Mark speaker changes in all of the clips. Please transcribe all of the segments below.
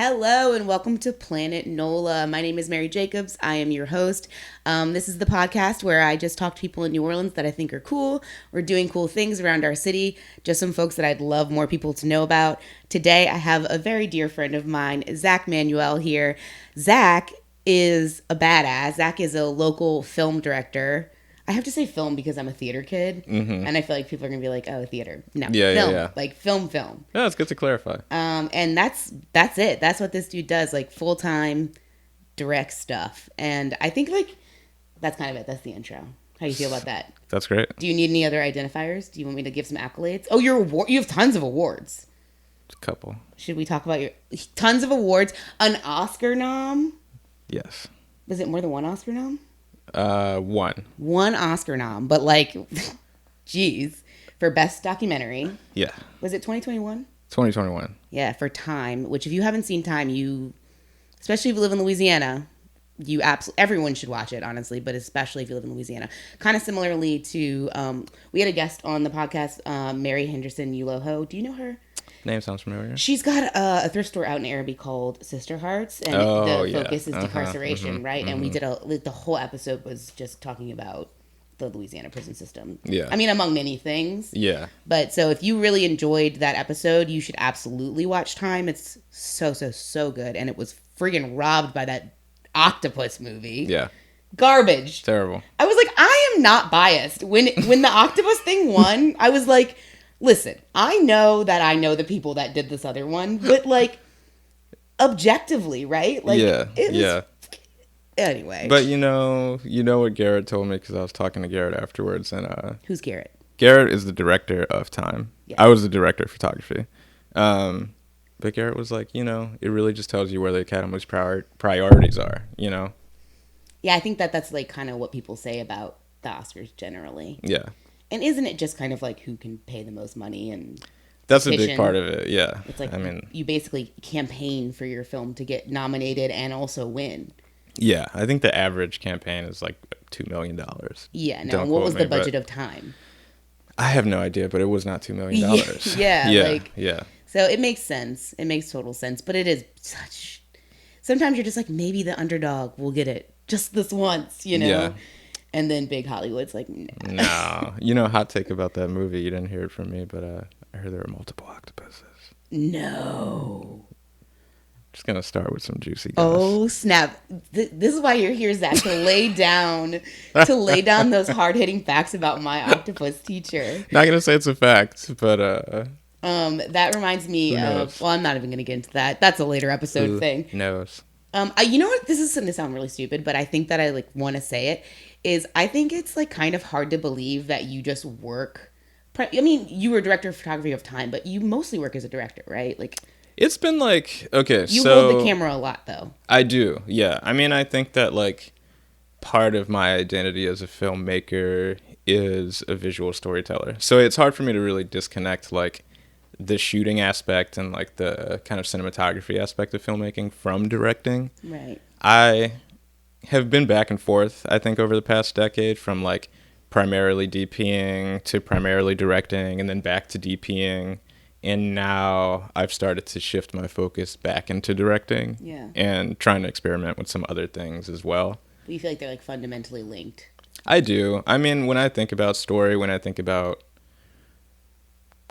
Speaker 1: Hello and welcome to Planet NOLA. My name is Mary Jacobs. I am your host. This is the podcast where I just talk to people in New Orleans that I think are cool or doing cool things around our city. Just some folks that I'd love more people to know about. Today I have a very dear friend of mine, Zac Manuel, here. Zac is a badass. Zac is a local film director. I have to say film because I'm a theater kid, and I feel like people are gonna be like, "Oh, theater." No, film, like film.
Speaker 2: Yeah, it's good to clarify.
Speaker 1: And that's it. That's what this dude does, like full time, direct stuff. And I think like that's kind of it. That's the intro. How do you feel about that?
Speaker 2: That's great.
Speaker 1: Do you need any other identifiers? Do you want me to give some accolades? Oh, you have tons of awards.
Speaker 2: A couple.
Speaker 1: Should we talk about your tons of awards? An Oscar nom?
Speaker 2: Yes.
Speaker 1: Was it more than one Oscar nom?
Speaker 2: One
Speaker 1: Oscar nom, but like, geez, for best documentary.
Speaker 2: Yeah.
Speaker 1: Was it 2021?
Speaker 2: 2021.
Speaker 1: Yeah, for Time. Which, if you haven't seen Time, especially if you live in Louisiana, everyone should watch it, honestly. But especially if you live in Louisiana. Kind of similarly to, we had a guest on the podcast, Mary Henderson Uloho. Do you know her?
Speaker 2: Name sounds familiar.
Speaker 1: She's got a thrift store out in Araby called Sister Hearts, and the focus is decarceration, right? And we did the whole episode was just talking about the Louisiana prison system.
Speaker 2: Yeah.
Speaker 1: I mean, among many things.
Speaker 2: Yeah.
Speaker 1: But so if you really enjoyed that episode, you should absolutely watch Time. It's so good, and it was friggin' robbed by that octopus movie.
Speaker 2: Yeah.
Speaker 1: Garbage.
Speaker 2: Terrible.
Speaker 1: I was like, I am not biased. When the octopus thing won, I was like, listen, I know the people that did this other one, but like objectively, right? Like,
Speaker 2: yeah.
Speaker 1: Anyway.
Speaker 2: But you know what Garrett told me, because I was talking to Garrett afterwards, and
Speaker 1: who's Garrett?
Speaker 2: Garrett is the director of Time. Yeah. I was the director of photography. But Garrett was like, it really just tells you where the Academy's priorities are,
Speaker 1: Yeah, I think that's like kind of what people say about the Oscars generally.
Speaker 2: Yeah.
Speaker 1: And isn't it just kind of like who can pay the most money and
Speaker 2: that's petition? A big part of it, yeah.
Speaker 1: It's like, you basically campaign for your film to get nominated and also win.
Speaker 2: Yeah, I think the average campaign is like $2 million.
Speaker 1: Yeah, no. What was the budget of Time?
Speaker 2: I have no idea, but it was not $2 million.
Speaker 1: Yeah. So it makes sense. It makes total sense. But it is such... Sometimes you're just like, maybe the underdog will get it just this once, Yeah. And then big Hollywood's like, nah.
Speaker 2: No. Hot take about that movie. You didn't hear it from me, but I heard there were multiple octopuses.
Speaker 1: No.
Speaker 2: Just going to start with some juicy goss.
Speaker 1: Oh, snap. This is why you're here, Zach, to lay down those hard-hitting facts about my octopus teacher.
Speaker 2: Not going to say it's a fact, but...
Speaker 1: that reminds me of... Well, I'm not even going to get into that. That's a later episode thing.
Speaker 2: Who knows?
Speaker 1: You know what? This is going to sound really stupid, but I think that I like want to say it. I think it's like kind of hard to believe that you just work. I mean, you were director of photography of Time, but you mostly work as a director, right? Like,
Speaker 2: it's been like, okay,
Speaker 1: you hold the camera a lot, though.
Speaker 2: I do, yeah. I mean, I think that like part of my identity as a filmmaker is a visual storyteller. So it's hard for me to really disconnect like the shooting aspect and like the kind of cinematography aspect of filmmaking from directing.
Speaker 1: Right.
Speaker 2: I have been back and forth, I think, over the past decade, from like primarily DPing to primarily directing and then back to DPing. And now I've started to shift my focus back into directing and trying to experiment with some other things as well.
Speaker 1: Do you feel like they're like fundamentally linked?
Speaker 2: I do. I mean, when I think about story, when I think about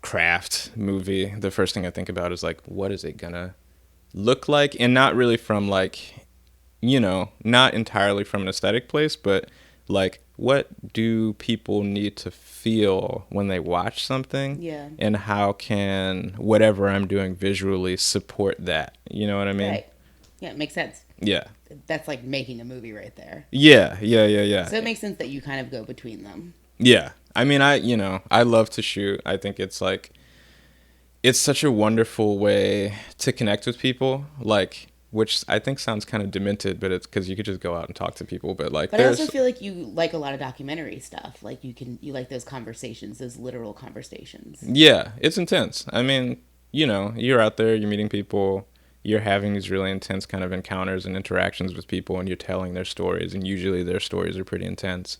Speaker 2: craft movie, the first thing I think about is like, what is it gonna look like? And not really from like, not entirely from an aesthetic place, but like, what do people need to feel when they watch something?
Speaker 1: Yeah.
Speaker 2: And how can whatever I'm doing visually support that? You know what I mean?
Speaker 1: Right. Yeah, it makes sense.
Speaker 2: Yeah.
Speaker 1: That's like making a movie right there.
Speaker 2: Yeah.
Speaker 1: So it makes sense that you kind of go between them.
Speaker 2: Yeah. I mean, I love to shoot. I think it's like, it's such a wonderful way to connect with people. Like, which I think sounds kind of demented, but it's because you could just go out and talk to people. But like,
Speaker 1: I also feel like you like a lot of documentary stuff. Like you like those conversations, those literal conversations.
Speaker 2: Yeah, it's intense. I mean, you're out there, you're meeting people, you're having these really intense kind of encounters and interactions with people, and you're telling their stories, and usually their stories are pretty intense.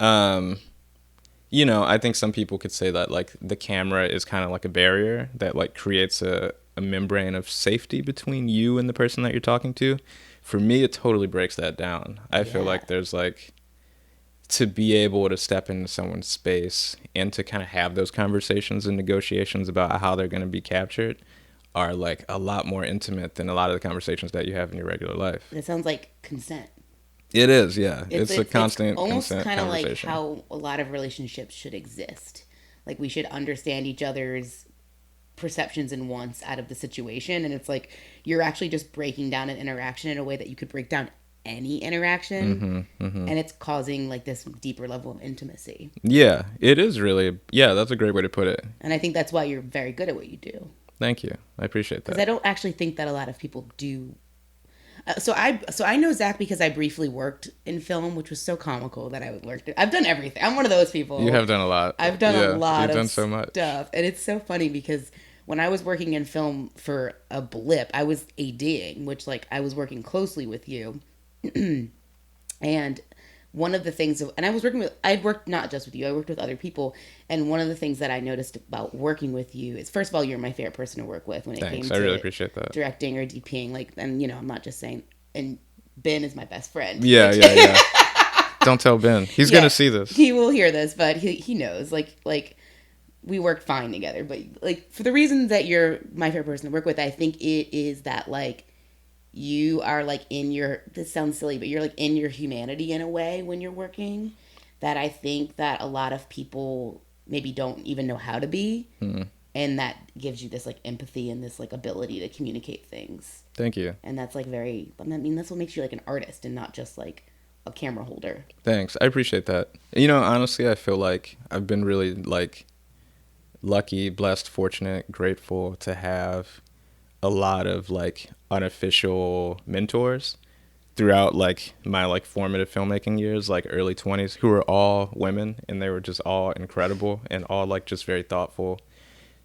Speaker 2: I think some people could say that like the camera is kind of like a barrier that like creates a a membrane of safety between you and the person that you're talking to. For me, it totally breaks that down. I feel like there's like, to be able to step into someone's space and to kind of have those conversations and negotiations about how they're going to be captured are like a lot more intimate than a lot of the conversations that you have in your regular life.
Speaker 1: It sounds like consent.
Speaker 2: It is, yeah. It's a constant
Speaker 1: almost
Speaker 2: consent
Speaker 1: kind of like
Speaker 2: conversation.
Speaker 1: how a lot of relationships should exist. Like we should understand each other's perceptions and wants out of the situation, and it's like you're actually just breaking down an interaction in a way that you could break down any interaction, and it's causing like this deeper level of intimacy.
Speaker 2: Yeah, it is really. Yeah, that's a great way to put it.
Speaker 1: And I think that's why you're very good at what you do.
Speaker 2: Thank you. I appreciate that.
Speaker 1: Because I don't actually think that a lot of people do. So I know Zach because I briefly worked in film, which was so comical that I worked. I've done everything. I'm one of those people.
Speaker 2: You have done a lot.
Speaker 1: I've done a lot of
Speaker 2: so much
Speaker 1: stuff, and it's so funny because when I was working in film for a blip, I was ADing, which like I was working closely with you, and one of the things, and I'd worked not just with you, I worked with other people, and one of the things that I noticed about working with you is, first of all, you're my favorite person to work with when it came to
Speaker 2: I really appreciate that.
Speaker 1: Directing or DPing, like, and you know, I'm not just saying, and Ben is my best friend.
Speaker 2: Yeah. Don't tell Ben. He's gonna see this.
Speaker 1: He will hear this, but he knows, like we work fine together, but like for the reasons that you're my favorite person to work with, I think it is that like you are like this sounds silly, but you're like in your humanity in a way when you're working that I think that a lot of people maybe don't even know how to be. And that gives you this like empathy and this like ability to communicate things.
Speaker 2: Thank you.
Speaker 1: And that's like that's what makes you like an artist and not just like a camera holder.
Speaker 2: Thanks. I appreciate that. You know, honestly, I feel like I've been really like lucky, blessed, fortunate, grateful to have a lot of like unofficial mentors throughout like my like formative filmmaking years, like early 20s, who were all women, and they were just all incredible and all like just very thoughtful,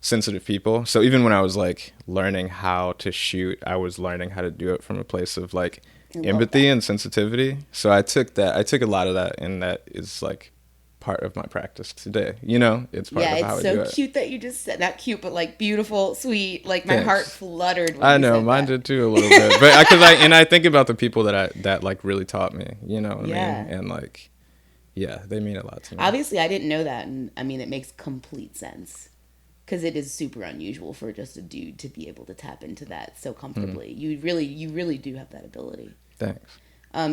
Speaker 2: sensitive people. So even when I was like learning how to shoot, I was learning how to do it from a place of like empathy and sensitivity. So I took a lot of that, and that is like part of my practice today. You know, it's part of how I do it.
Speaker 1: Yeah, it's so cute that you just said, not cute, but like beautiful, sweet. Like my heart fluttered when
Speaker 2: I
Speaker 1: you
Speaker 2: know,
Speaker 1: said
Speaker 2: mine
Speaker 1: that.
Speaker 2: did too a little bit. But I think about the people that like really taught me, you know what I mean? And like, yeah, they mean a lot to me.
Speaker 1: Obviously, I didn't know that, and I mean, it makes complete sense. Because it is super unusual for just a dude to be able to tap into that so comfortably. You really do have that ability.
Speaker 2: Thanks.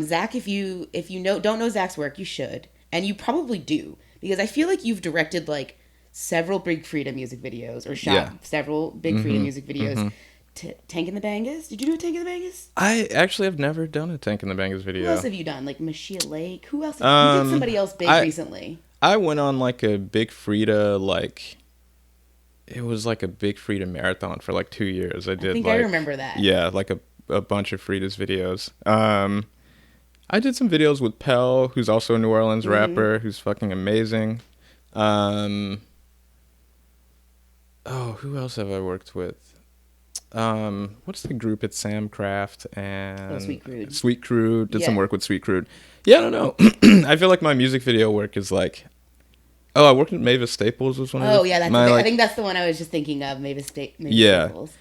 Speaker 1: Zach, if you don't know Zach's work, you should, and you probably do, because I feel like you've directed like several Big Freedom music videos or shot several Big Freedom music videos. Tank in the Bangas? Did you do a Tank in the Bangas?
Speaker 2: I actually have never done a Tank in the Bangas video.
Speaker 1: Who else have you done? Like Mashia Lake? Who else? You did somebody else big recently.
Speaker 2: I went on like a Big Frida like. It was like a Big Frida marathon for like 2 years. I think
Speaker 1: I remember that.
Speaker 2: Yeah, like a bunch of Frida's videos. I did some videos with Pell, who's also a New Orleans rapper, who's fucking amazing. Who else have I worked with? What's the group? It's Sam Craft and
Speaker 1: Sweet Crude.
Speaker 2: Sweet Crude. Did some work with Sweet Crude. Yeah, I don't know. I feel like my music video work is like. Oh, I worked at Mavis Staples was one of
Speaker 1: I think that's the one I was just thinking of, Mavis Staples.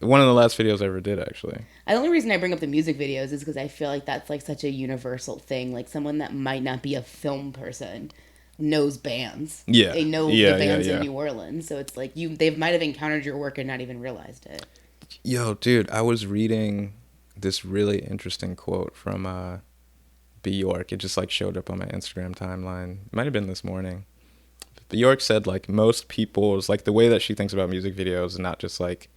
Speaker 2: One of the last videos I ever did, actually.
Speaker 1: The only reason I bring up the music videos is because I feel like that's like such a universal thing. Like someone that might not be a film person knows bands.
Speaker 2: Yeah.
Speaker 1: They know the bands in New Orleans. So it's like they might have encountered your work and not even realized it.
Speaker 2: Yo, dude, I was reading this really interesting quote from Bjork. It just like showed up on my Instagram timeline. It might have been this morning. Bjork said like most people's like the way that she thinks about music videos is not just like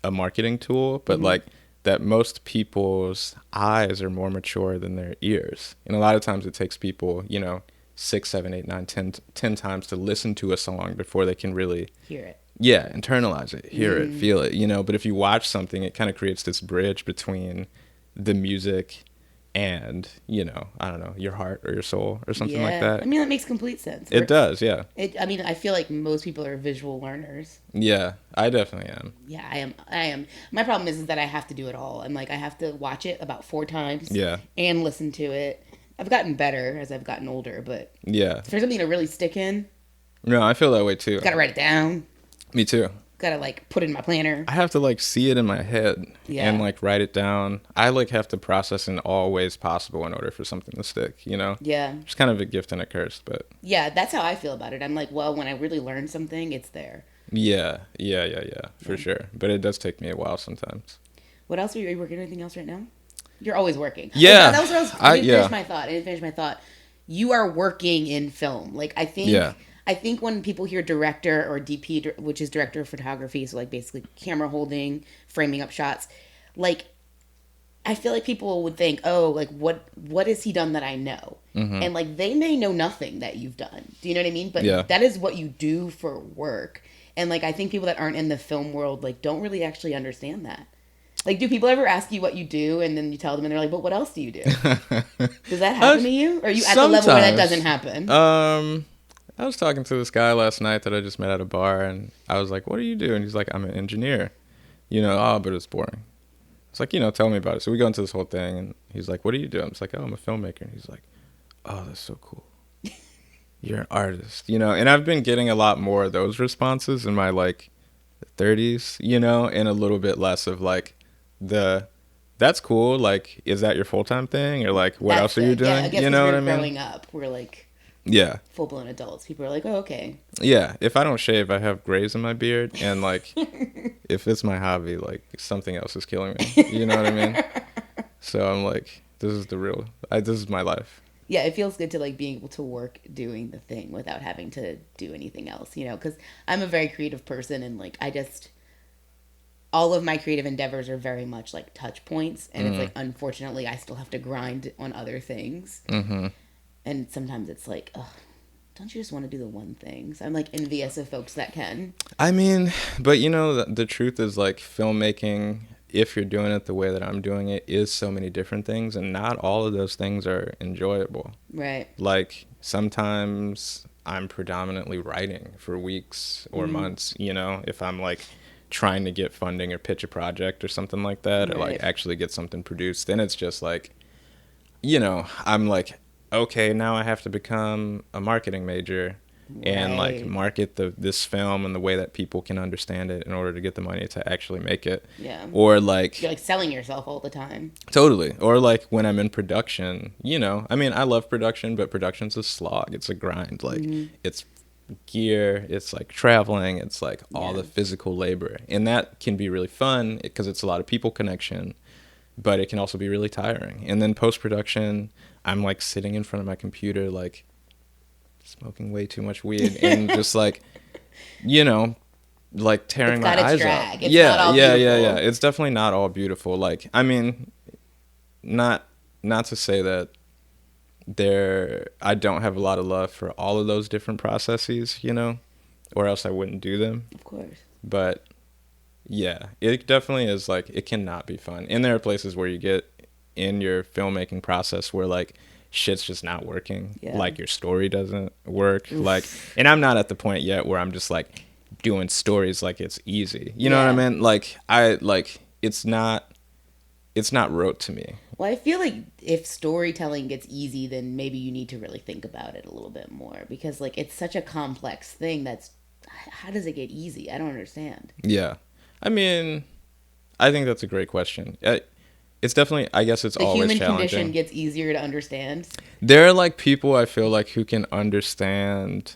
Speaker 2: a marketing tool, but like that most people's eyes are more mature than their ears. And a lot of times it takes people, you know, 6, 7, 8, 9, 10 times to listen to a song before they can really
Speaker 1: hear it.
Speaker 2: Yeah, internalize it, hear it, feel it, you know. But if you watch something, it kind of creates this bridge between the music and, you know, I don't know, your heart or your soul or something like that.
Speaker 1: I mean, that makes complete sense.
Speaker 2: It does, yeah.
Speaker 1: I mean, I feel like most people are visual learners.
Speaker 2: Yeah, I definitely am.
Speaker 1: Yeah, I am. My problem is that I have to do it all. I'm like, I have to watch it about 4 times.
Speaker 2: Yeah.
Speaker 1: And listen to it. I've gotten better as I've gotten older, but
Speaker 2: yeah,
Speaker 1: for something to really stick in.
Speaker 2: No, I feel that way too.
Speaker 1: Gotta write it down.
Speaker 2: Me too.
Speaker 1: Gotta like put it in my planner.
Speaker 2: I have to like see it in my head
Speaker 1: Yeah.
Speaker 2: and like write it down. I like have to process in all ways possible in order for something to stick, you know?
Speaker 1: Yeah.
Speaker 2: It's kind of a gift and a curse, but
Speaker 1: Yeah, that's how I feel about it. I'm like, well, when I really learn something, it's there.
Speaker 2: yeah, for
Speaker 1: Yeah.
Speaker 2: sure. But it does take me a while sometimes.
Speaker 1: What else are you working on? Anything else right now? You're always working. Oh,
Speaker 2: Yeah,
Speaker 1: that was what I didn't
Speaker 2: yeah,
Speaker 1: finish my thought. I didn't finish my thought. You are working in film. Like
Speaker 2: yeah.
Speaker 1: I think when people hear director or DP, which is director of photography, so like basically camera holding, framing up shots, like I feel like people would think, oh, like what has he done that I know? And like they may know nothing that you've done. Do you know what I mean? But
Speaker 2: Yeah.
Speaker 1: that is what you do for work. And like I think people that aren't in the film world like don't really actually understand that. Like, do people ever ask you what you do, and then you tell them, and they're like, "But what else do you do?" Does that happen to you? Or are you at the level where that doesn't happen?
Speaker 2: I was talking to this guy last night that I just met at a bar, and I was like, "What do you do?" And he's like, "I'm an engineer." You know, oh, but it's boring. It's like, you know, tell me about it. So we go into this whole thing, and he's like, "What do you do?" I'm just like, "Oh, I'm a filmmaker." And he's like, "Oh, that's so cool. You're an artist." You know, and I've been getting a lot more of those responses in my like 30s, you know, and a little bit less of like the that's cool, like is that your full-time thing, or like what else are you doing?
Speaker 1: Yeah, I guess
Speaker 2: You know what I mean?
Speaker 1: growing up, we're like
Speaker 2: Yeah.
Speaker 1: full blown adults. People are like, "Oh, okay."
Speaker 2: Yeah, if I don't shave, I have grays in my beard, and like if it's my hobby, like something else is killing me. You know what I mean? So I'm like, this is the real this is my life.
Speaker 1: Yeah, it feels good to like being able to work doing the thing without having to do anything else, you know, because I'm a very creative person, and like I just all of my creative endeavors are very much like touch points, and it's like unfortunately I still have to grind on other things, and sometimes it's like, ugh, don't you just want to do the one thing? So I'm like envious of folks that can.
Speaker 2: I mean, but you know, the truth is like filmmaking, if you're doing it the way that I'm doing it, is so many different things, and not all of those things are enjoyable.
Speaker 1: Right.
Speaker 2: Like sometimes I'm predominantly writing for weeks or months, you know, if I'm like trying to get funding or pitch a project or something like that, or like actually get something produced, then it's just like, you know, I'm like, okay, now I have to become a marketing major and like market this film in the way that people can understand it in order to get the money to actually make it.
Speaker 1: Yeah.
Speaker 2: Or like
Speaker 1: You're like selling yourself all the time.
Speaker 2: Totally. Or like when I'm in production, you know, I mean, I love production, but production's a slog. It's a grind. Like it's gear, it's like traveling, it's like all the physical labor, and that can be really fun because it's a lot of people connection, but it can also be really tiring. And then post-production, I'm like sitting in front of my computer like smoking way too much weed and just like, you know, like tearing my eyes out.
Speaker 1: It's not all beautiful.
Speaker 2: It's definitely not all beautiful. Like, I mean, not to say that I don't have a lot of love for all of those different processes, you know, or else I wouldn't do them.
Speaker 1: Of course.
Speaker 2: But yeah, it definitely is like, it cannot be fun. And there are places where you get in your filmmaking process where like shit's just not working.
Speaker 1: Yeah.
Speaker 2: Like your story doesn't work. Like, and I'm not at the point yet where I'm just like doing stories like it's easy. You know what I mean? Like it's not rote to me.
Speaker 1: Well, I feel like if storytelling gets easy, then maybe you need to really think about it a little bit more, because like it's such a complex thing how does it get easy? I don't understand.
Speaker 2: Yeah. I mean, I think that's a great question. It's definitely, I guess it's always challenging. The human condition
Speaker 1: gets easier to understand.
Speaker 2: There are like people I feel like who can understand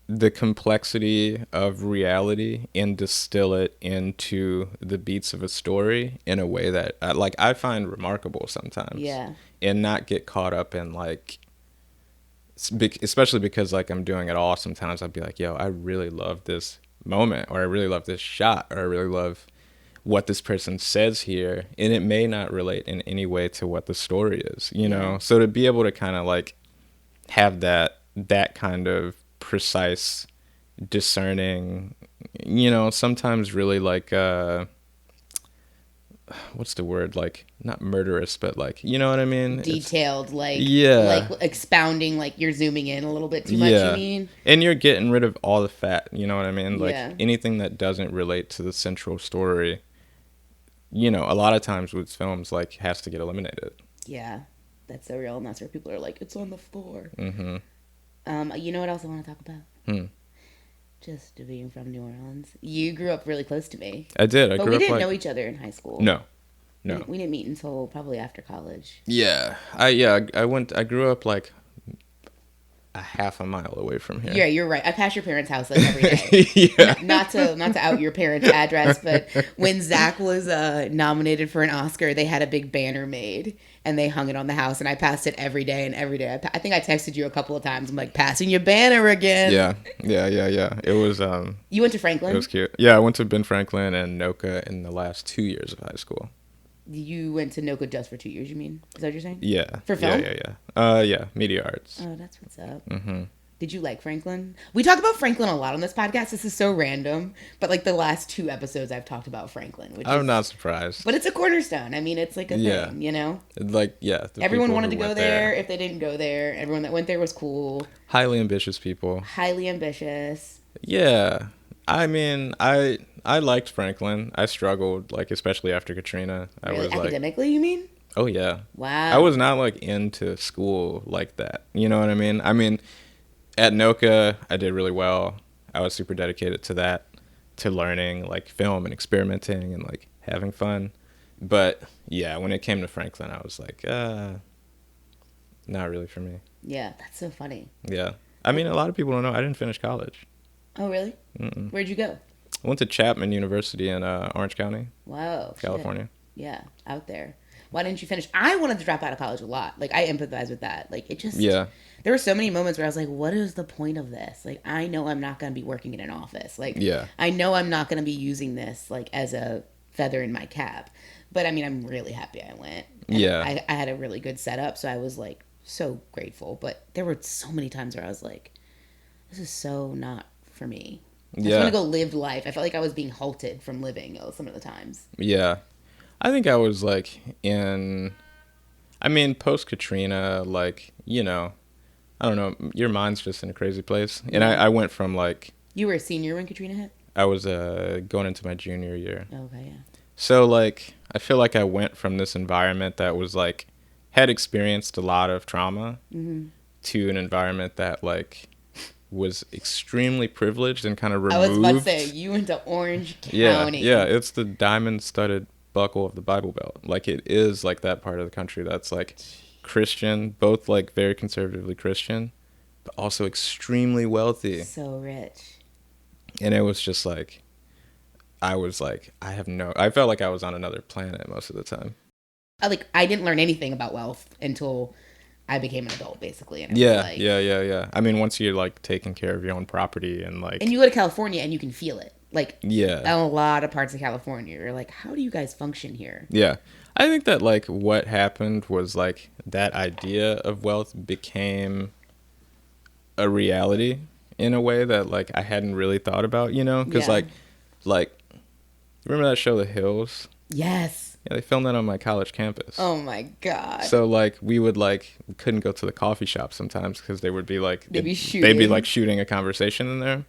Speaker 2: the complexity of reality and distill it into the beats of a story in a way that like I find remarkable sometimes.
Speaker 1: Yeah.
Speaker 2: And not get caught up in like, especially because like I'm doing it all, sometimes I'd be like, yo, I really love this moment, or I really love this shot, or I really love what this person says here, and it may not relate in any way to what the story is, you know? So to be able to kind of like have that kind of precise discerning, you know, sometimes really like what's the word, like not murderous, but like, you know what I mean,
Speaker 1: detailed, like
Speaker 2: like
Speaker 1: expounding, like you're zooming in a little bit too much, you mean,
Speaker 2: and you're getting rid of all the fat, you know what I mean, like anything that doesn't relate to the central story, you know, a lot of times with films like has to get eliminated.
Speaker 1: That's so real, and that's where people are like, it's on the floor. You know what else I want to talk about? Just being from New Orleans. You grew up really close to me.
Speaker 2: I did. I
Speaker 1: But
Speaker 2: grew
Speaker 1: we
Speaker 2: up
Speaker 1: didn't
Speaker 2: like
Speaker 1: know each other in high school.
Speaker 2: no,
Speaker 1: We
Speaker 2: no.
Speaker 1: didn't, we didn't meet until probably after college.
Speaker 2: Yeah, I grew up like a half a mile away from here.
Speaker 1: Yeah, you're right. I pass your parents' house like every day.
Speaker 2: Yeah.
Speaker 1: Not to out your parents' address, but when Zach was nominated for an Oscar, they had a big banner made and they hung it on the house, and I passed it every day. And every day, I think I texted you a couple of times. I'm like, passing your banner again.
Speaker 2: Yeah. It was
Speaker 1: You went to
Speaker 2: it
Speaker 1: Franklin.
Speaker 2: was cute. Yeah, I went to Ben Franklin and Noka in the last 2 years of high school.
Speaker 1: You went to NOCA just for 2 years. You mean? Is that what you're saying?
Speaker 2: Yeah.
Speaker 1: For film?
Speaker 2: Yeah, media arts.
Speaker 1: Oh, that's what's up. Mm-hmm. Did you like Franklin? We talk about Franklin a lot on this podcast. This is so random, but like the last 2 episodes, I've talked about Franklin, which
Speaker 2: I'm
Speaker 1: is,
Speaker 2: not surprised.
Speaker 1: but it's a cornerstone. I mean, it's like a thing, you know.
Speaker 2: Like, yeah. the
Speaker 1: Everyone
Speaker 2: people
Speaker 1: wanted
Speaker 2: who
Speaker 1: to go
Speaker 2: went
Speaker 1: there. If they didn't go there, everyone that went there was cool,
Speaker 2: Highly ambitious people.
Speaker 1: highly ambitious.
Speaker 2: Yeah. I mean, I liked Franklin. I struggled, like, especially after Katrina. I
Speaker 1: Really?
Speaker 2: was like,
Speaker 1: Academically, you mean?
Speaker 2: oh, yeah.
Speaker 1: Wow.
Speaker 2: I was not, like, into school like that. You know what I mean? I mean, at Noka, I did really well. I was super dedicated to that, to learning, like, film and experimenting and, like, having fun. But, yeah, when it came to Franklin, I was like, not really for me.
Speaker 1: Yeah, that's so funny.
Speaker 2: Yeah. I mean, a lot of people don't know. I didn't finish college.
Speaker 1: Oh, really?
Speaker 2: Mm-mm.
Speaker 1: Where'd you go?
Speaker 2: I went to Chapman University in Orange County,
Speaker 1: Wow.
Speaker 2: California.
Speaker 1: Shit. Yeah, out there. Why didn't you finish? I wanted to drop out of college a lot. Like, I empathize with that. Like, it just...
Speaker 2: Yeah.
Speaker 1: There were so many moments where I was like, what is the point of this? Like, I know I'm not going to be working in an office. Like,
Speaker 2: Yeah.
Speaker 1: I know I'm not going to be using this, like, as a feather in my cap. But, I mean, I'm really happy I went. And
Speaker 2: Yeah.
Speaker 1: I had a really good setup, so I was, like, so grateful. But there were so many times where I was like, this is so not for me. I just want to go live life. I felt like I was being halted from living some of the times.
Speaker 2: Yeah. I think I was, like, I mean, post-Katrina, like, you know, I don't know, your mind's just in a crazy place. And I went from, like...
Speaker 1: You were a senior when Katrina hit?
Speaker 2: I was going into my junior year.
Speaker 1: Okay, yeah.
Speaker 2: So, like, I feel like I went from this environment that was, like, had experienced a lot of trauma to an environment that, like, was extremely privileged and kind of removed.
Speaker 1: I was about to say, you went to Orange County.
Speaker 2: Yeah, it's the diamond-studded buckle of the Bible Belt. Like, it is, like, that part of the country that's, like, Christian, both, like, very conservatively Christian, but also extremely wealthy.
Speaker 1: So rich.
Speaker 2: And it was just, like, I was, like, I felt like I was on another planet most of the time.
Speaker 1: I didn't learn anything about wealth until I became an adult, basically. And
Speaker 2: Yeah. I mean, once you're, like, taking care of your own property and, like...
Speaker 1: And you go to California and you can feel it. Like,
Speaker 2: yeah.
Speaker 1: a lot of parts of California, you're like, how do you guys function here?
Speaker 2: Yeah. I think that, like, what happened was, like, that idea of wealth became a reality in a way that, like, I hadn't really thought about, you know? Because, like, remember that show, The Hills?
Speaker 1: Yes.
Speaker 2: Yeah, they filmed that on my college campus.
Speaker 1: Oh, my God.
Speaker 2: So, like, we couldn't go to the coffee shop sometimes because they would be, like...
Speaker 1: They'd be
Speaker 2: shooting a conversation in there.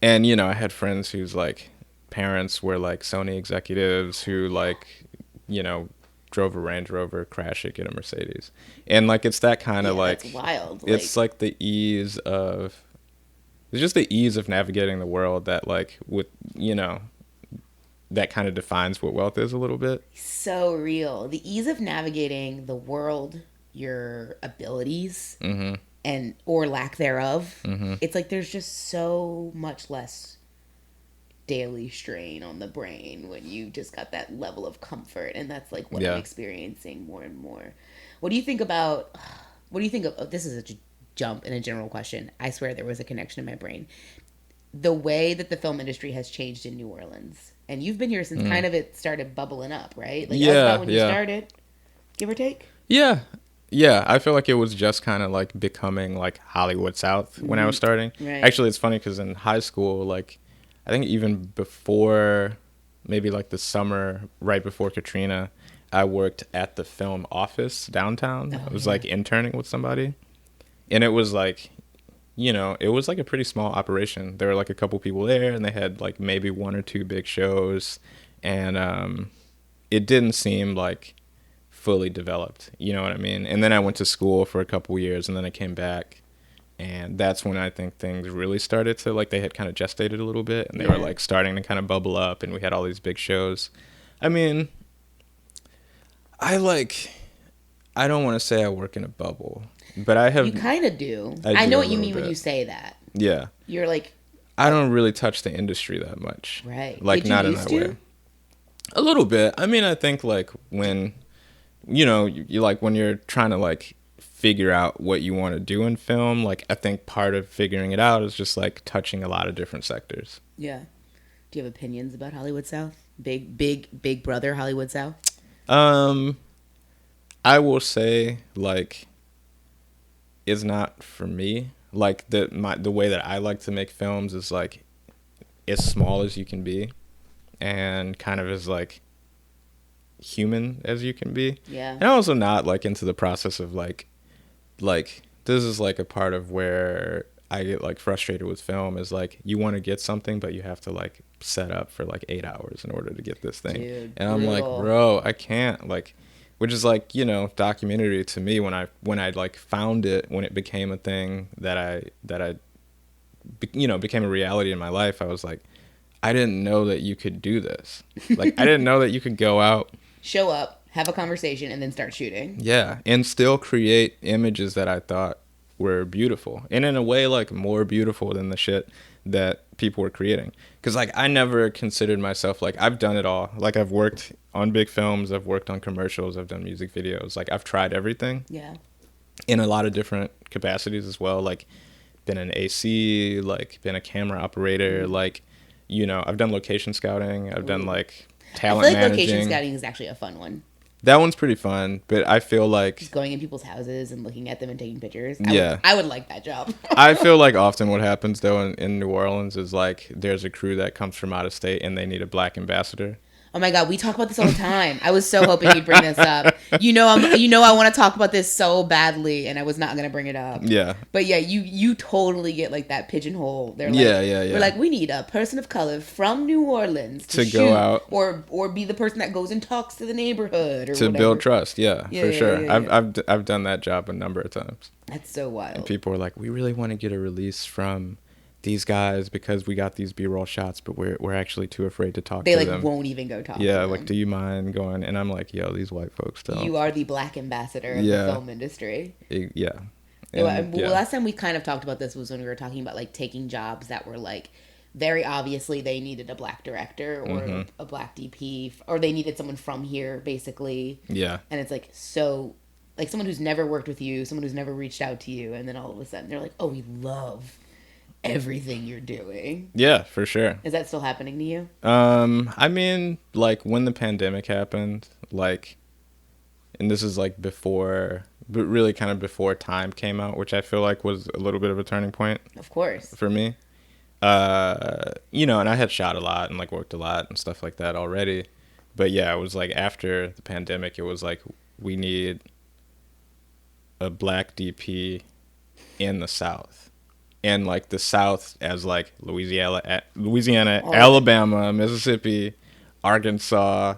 Speaker 2: And, you know, I had friends whose, like, parents were, like, Sony executives who, like, you know, drove a Range Rover, crash it, get a Mercedes. And, like, it's that kind of, like...
Speaker 1: That's wild.
Speaker 2: It's, like, the ease of... It's just the ease of navigating the world that, like, with, you know... that kind of defines what wealth is a little bit.
Speaker 1: So real. The ease of navigating the world, your abilities, and or lack thereof. It's like there's just so much less daily strain on the brain when you just got that level of comfort, and that's like what I'm experiencing more and more. What do you think of? This is a jump in a general question. I swear there was a connection in my brain. The way that the film industry has changed in New Orleans. And you've been here since kind of it started bubbling up, right? Like, that's about when you started, give or take?
Speaker 2: Yeah. I feel like it was just kind of, like, becoming, like, Hollywood South when I was starting.
Speaker 1: Right.
Speaker 2: Actually, it's funny because in high school, like, I think even before, maybe, like, the summer right before Katrina, I worked at the film office downtown. I was, like, interning with somebody. And it was, like... You know, it was like a pretty small operation. There were like a couple people there, and they had like maybe 1 or 2 big shows, and it didn't seem like fully developed. You know what I mean? And then I went to school for a couple years, and then I came back And that's when I think things really started to, like, they had kind of gestated a little bit, and they were
Speaker 1: Yeah.
Speaker 2: like starting to kind of bubble up, and we had all these big shows. I mean, I like, I don't want to say I work in a bubble, but
Speaker 1: You kind of do.
Speaker 2: I
Speaker 1: I
Speaker 2: do
Speaker 1: know
Speaker 2: a
Speaker 1: what you
Speaker 2: little
Speaker 1: mean when
Speaker 2: bit.
Speaker 1: you say that.
Speaker 2: Yeah.
Speaker 1: You're like,
Speaker 2: I don't really touch the industry that much.
Speaker 1: right.
Speaker 2: Like,
Speaker 1: Did you
Speaker 2: not in
Speaker 1: used
Speaker 2: that
Speaker 1: to?
Speaker 2: way. A little bit. I mean, I think like when, you like when you're trying to like figure out what you want to do in film, like I think part of figuring it out is just like touching a lot of different sectors.
Speaker 1: Yeah. Do you have opinions about Hollywood South? Big brother Hollywood South?
Speaker 2: Um, I will say like it's not for me. Like the way that I like to make films is like as small as you can be, and kind of as like human as you can be.
Speaker 1: Yeah.
Speaker 2: And I'm also not like into the process of like this is like a part of where I get like frustrated with film is like you want to get something but you have to like set up for like 8 hours in order to get this thing.
Speaker 1: Dude,
Speaker 2: and I'm like,
Speaker 1: brutal.
Speaker 2: bro, I can't, like, which is like, documentary to me when I like found it, when it became a thing that I became a reality in my life. I was like, I didn't know that you could do this. Like, I didn't know that you could go out,
Speaker 1: Show up, have a conversation, and then start shooting.
Speaker 2: yeah, and still create images that I thought were beautiful, and in a way like more beautiful than the shit that people were creating. Because like I never considered myself, like, I've done it all. Like, I've worked on big films, I've worked on commercials, I've done music videos, like I've tried everything
Speaker 1: Yeah.
Speaker 2: in a lot of different capacities as well. Like, been an AC, like been a camera operator, like, I've done location scouting, I've done like talent
Speaker 1: I feel like
Speaker 2: managing.
Speaker 1: location scouting is actually a fun one.
Speaker 2: That one's pretty fun, but I feel like
Speaker 1: Just going in people's houses and looking at them and taking pictures.
Speaker 2: Yeah.
Speaker 1: I would like that job.
Speaker 2: I feel like often what happens though in New Orleans is like there's a crew that comes from out of state and they need a black ambassador.
Speaker 1: Oh my God, we talk about this all the time. I was so hoping you'd bring this up. I want to talk about this so badly, and I was not gonna bring it up.
Speaker 2: Yeah.
Speaker 1: But yeah, you totally get like that pigeonhole. They're like,
Speaker 2: Yeah.
Speaker 1: We're like, we need a person of color from New Orleans
Speaker 2: To
Speaker 1: shoot,
Speaker 2: go out.
Speaker 1: or be the person that goes and talks to the neighborhood or
Speaker 2: To
Speaker 1: whatever.
Speaker 2: build trust, yeah,
Speaker 1: Yeah,
Speaker 2: for
Speaker 1: yeah,
Speaker 2: sure.
Speaker 1: yeah, yeah.
Speaker 2: I've done that job a number of times.
Speaker 1: That's so wild.
Speaker 2: And people are like, we really want to get a release from these guys because we got these B-roll shots, but we're actually too afraid to talk
Speaker 1: They
Speaker 2: to
Speaker 1: like
Speaker 2: them.
Speaker 1: won't even go talk.
Speaker 2: Yeah,
Speaker 1: to
Speaker 2: like,
Speaker 1: them.
Speaker 2: do you mind going? And I'm like, yo, these white folks don't.
Speaker 1: You are the black ambassador of
Speaker 2: Yeah.
Speaker 1: the film industry.
Speaker 2: Yeah.
Speaker 1: Well,
Speaker 2: And, yeah.
Speaker 1: last time we kind of talked about this was when we were talking about like taking jobs that were like very obviously they needed a black director or
Speaker 2: Mm-hmm.
Speaker 1: a black DP or they needed someone from here basically.
Speaker 2: Yeah.
Speaker 1: And it's like so like someone who's never worked with you, someone who's never reached out to you, and then all of a sudden they're like, "Oh, we love everything you're doing."
Speaker 2: Yeah, for sure.
Speaker 1: Is that still happening to you?
Speaker 2: I mean, like when the pandemic happened, like, and this is like before, but really kind of before Time came out, which I feel like was a little bit of a turning point
Speaker 1: Of course.
Speaker 2: for me. And I had shot a lot and like worked a lot and stuff like that already. But yeah, it was like after the pandemic, it was like, we need a black DP in the South. And like the South as like Louisiana,
Speaker 1: Oh.
Speaker 2: Alabama, Mississippi, Arkansas,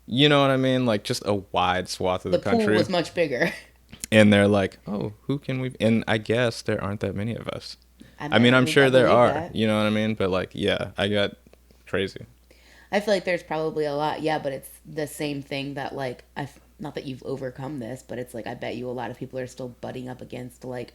Speaker 2: you know what I mean? Like just a wide swath of
Speaker 1: The
Speaker 2: the
Speaker 1: pool
Speaker 2: country.
Speaker 1: was much bigger.
Speaker 2: And they're like, oh, who can we? And I guess there aren't that many of us. I mean, I'm
Speaker 1: I
Speaker 2: sure there
Speaker 1: believe
Speaker 2: are,
Speaker 1: that.
Speaker 2: you know what I mean? But like, yeah, I got crazy.
Speaker 1: I feel like there's probably a lot, yeah, but it's the same thing that like not that you've overcome this, but it's like I bet you a lot of people are still butting up against like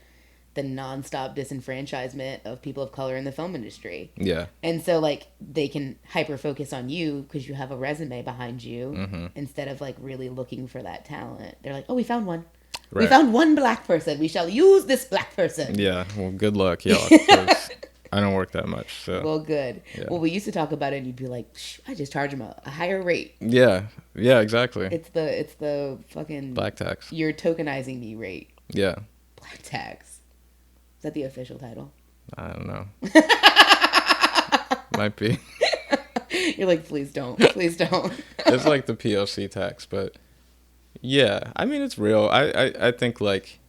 Speaker 1: the nonstop disenfranchisement of people of color in the film industry.
Speaker 2: Yeah.
Speaker 1: And so like they can hyper focus on you because you have a resume behind you
Speaker 2: Mm-hmm.
Speaker 1: instead of like really looking for that talent. They're like, "Oh, we found one. We
Speaker 2: Right.
Speaker 1: found one black person. We shall use this black person."
Speaker 2: Yeah. Well, good luck, y'all. 'Cause I don't work that much. So.
Speaker 1: Well, good.
Speaker 2: Yeah.
Speaker 1: Well, we used to talk about it and you'd be like, I just charge them a higher rate.
Speaker 2: Yeah. Yeah, exactly.
Speaker 1: It's the fucking
Speaker 2: Black tax.
Speaker 1: you're tokenizing me rate.
Speaker 2: Yeah.
Speaker 1: Black tax. Is that the official title?
Speaker 2: I don't know. Might be.
Speaker 1: You're like, please don't. Please don't.
Speaker 2: It's like the POC tax, but yeah, I mean, it's real. I think like,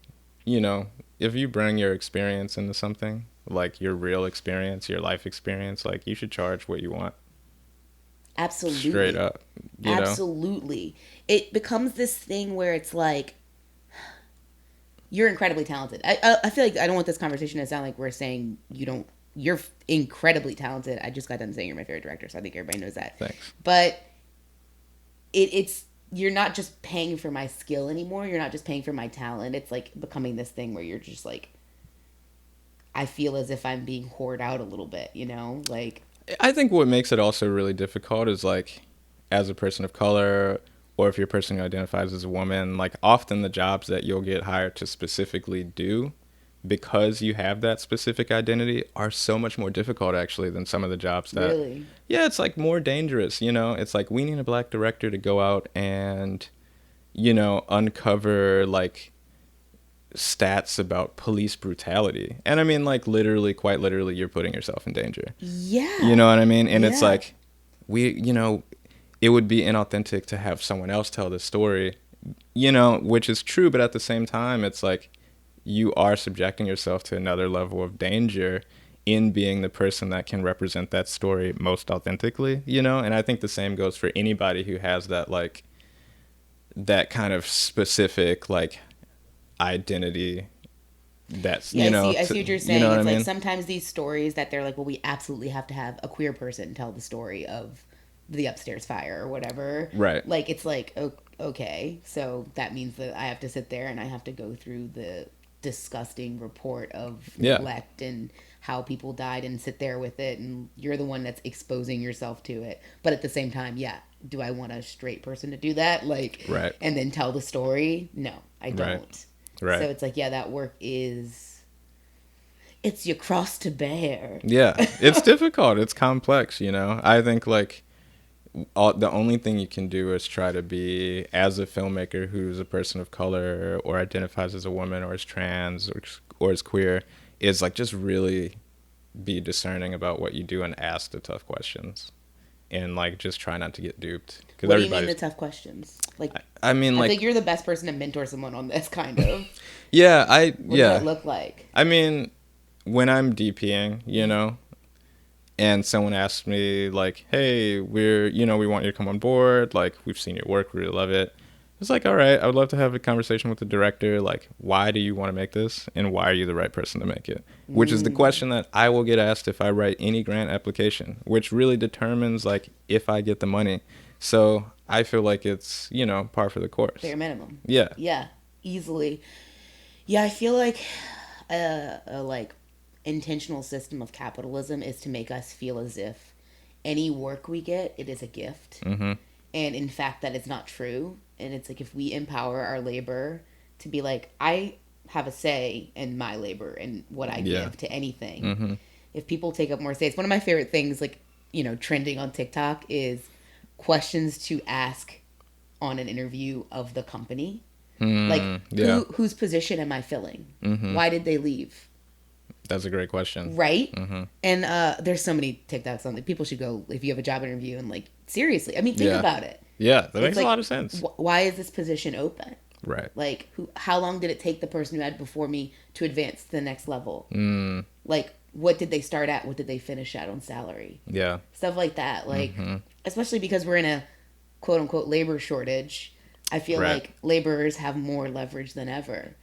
Speaker 2: if you bring your experience into something, like your real experience, your life experience, like you should charge what you want.
Speaker 1: Absolutely.
Speaker 2: Straight up. You know?
Speaker 1: Absolutely. It becomes this thing where it's like, You're incredibly talented. I feel like I don't want this conversation to sound like we're saying you don't. You're incredibly talented. I just got done saying you're my favorite director, so I think everybody knows that.
Speaker 2: Thanks.
Speaker 1: But it's you're not just paying for my skill anymore. You're not just paying for my talent. It's like becoming this thing where you're just like, I feel as if I'm being hoarded out a little bit, you know? Like,
Speaker 2: I think what makes it also really difficult is like, as a person of color, or if you're a person who identifies as a woman, like often the jobs that you'll get hired to specifically do, because you have that specific identity, are so much more difficult actually than some of the jobs that,
Speaker 1: really?
Speaker 2: yeah, it's like more dangerous, you know? It's like, we need a black director to go out and, you know, uncover like stats about police brutality. And I mean, like, literally, quite literally, you're putting yourself in danger.
Speaker 1: Yeah.
Speaker 2: You know what I mean? And it's
Speaker 1: Yeah.
Speaker 2: like, you know, it would be inauthentic to have someone else tell the story, you know, which is true. But at the same time, it's like, you are subjecting yourself to another level of danger in being the person that can represent that story most authentically, you know? And I think the same goes for anybody who has that, like, that kind of specific, like, identity that's,
Speaker 1: Yeah,
Speaker 2: you know,
Speaker 1: I see what you're saying.
Speaker 2: you know what
Speaker 1: It's
Speaker 2: I
Speaker 1: like
Speaker 2: mean?
Speaker 1: sometimes these stories that they're like, well, we absolutely have to have a queer person tell the story of the upstairs fire or whatever.
Speaker 2: Right.
Speaker 1: Like, it's like, okay, so that means that I have to sit there and I have to go through the disgusting report of
Speaker 2: Yeah.
Speaker 1: neglect and how people died and sit there with it, and you're the one that's exposing yourself to it. But at the same time, yeah, do I want a straight person to do that? Like,
Speaker 2: Right.
Speaker 1: and then tell the story? No, I don't.
Speaker 2: Right.
Speaker 1: So it's like, yeah, that work is, it's your cross to bear.
Speaker 2: Yeah, it's difficult. It's complex, you know? I think, like, the only thing you can do is try to be, as a filmmaker who's a person of color or identifies as a woman or is trans or is queer, is, like, just really be discerning about what you do and ask the tough questions. And, like, just try not to get duped. Cause
Speaker 1: What do you mean the tough questions? Like,
Speaker 2: I mean,
Speaker 1: I
Speaker 2: like,
Speaker 1: think you're the best person to mentor someone on this, kind of.
Speaker 2: yeah,
Speaker 1: What does that look like?
Speaker 2: I mean, when I'm DPing, you know, and someone asks me, like, hey, we want you to come on board. Like, we've seen your work. We really love it. It's like, all right, I would love to have a conversation with the director. Like, why do you want to make this? And why are you the right person to make it? Which is the question that I will get asked if I write any grant application, which really determines, like, if I get the money. So I feel like it's, you know, par for the course.
Speaker 1: Bare minimum.
Speaker 2: Yeah.
Speaker 1: Yeah, easily. Yeah, I feel like like intentional system of capitalism is to make us feel as if any work we get, it is a gift.
Speaker 2: Mm-hmm.
Speaker 1: And in fact, that is not true. And it's like, if we empower our labor to be like, I have a say in my labor and what I give to anything.
Speaker 2: Mm-hmm.
Speaker 1: If people take up more space, one of my favorite things, like, you know, trending on TikTok is questions to ask on an interview of the company. Like, whose position am I filling?
Speaker 2: Mm-hmm.
Speaker 1: Why did they leave?
Speaker 2: That's a great question.
Speaker 1: Right?
Speaker 2: Mm-hmm.
Speaker 1: And there's so many TikToks on it. People should go, if you have a job interview, and, like, seriously. I mean, think about it.
Speaker 2: Yeah, that makes
Speaker 1: like,
Speaker 2: a lot of sense.
Speaker 1: Why is this position open?
Speaker 2: Right.
Speaker 1: Like, how long did it take the person who had before me to advance to the next level?
Speaker 2: Mm.
Speaker 1: Like, what did they start at? What did they finish at on salary?
Speaker 2: Yeah.
Speaker 1: Stuff like that. Like, especially because we're in a quote unquote labor shortage. I feel like laborers have more leverage than ever.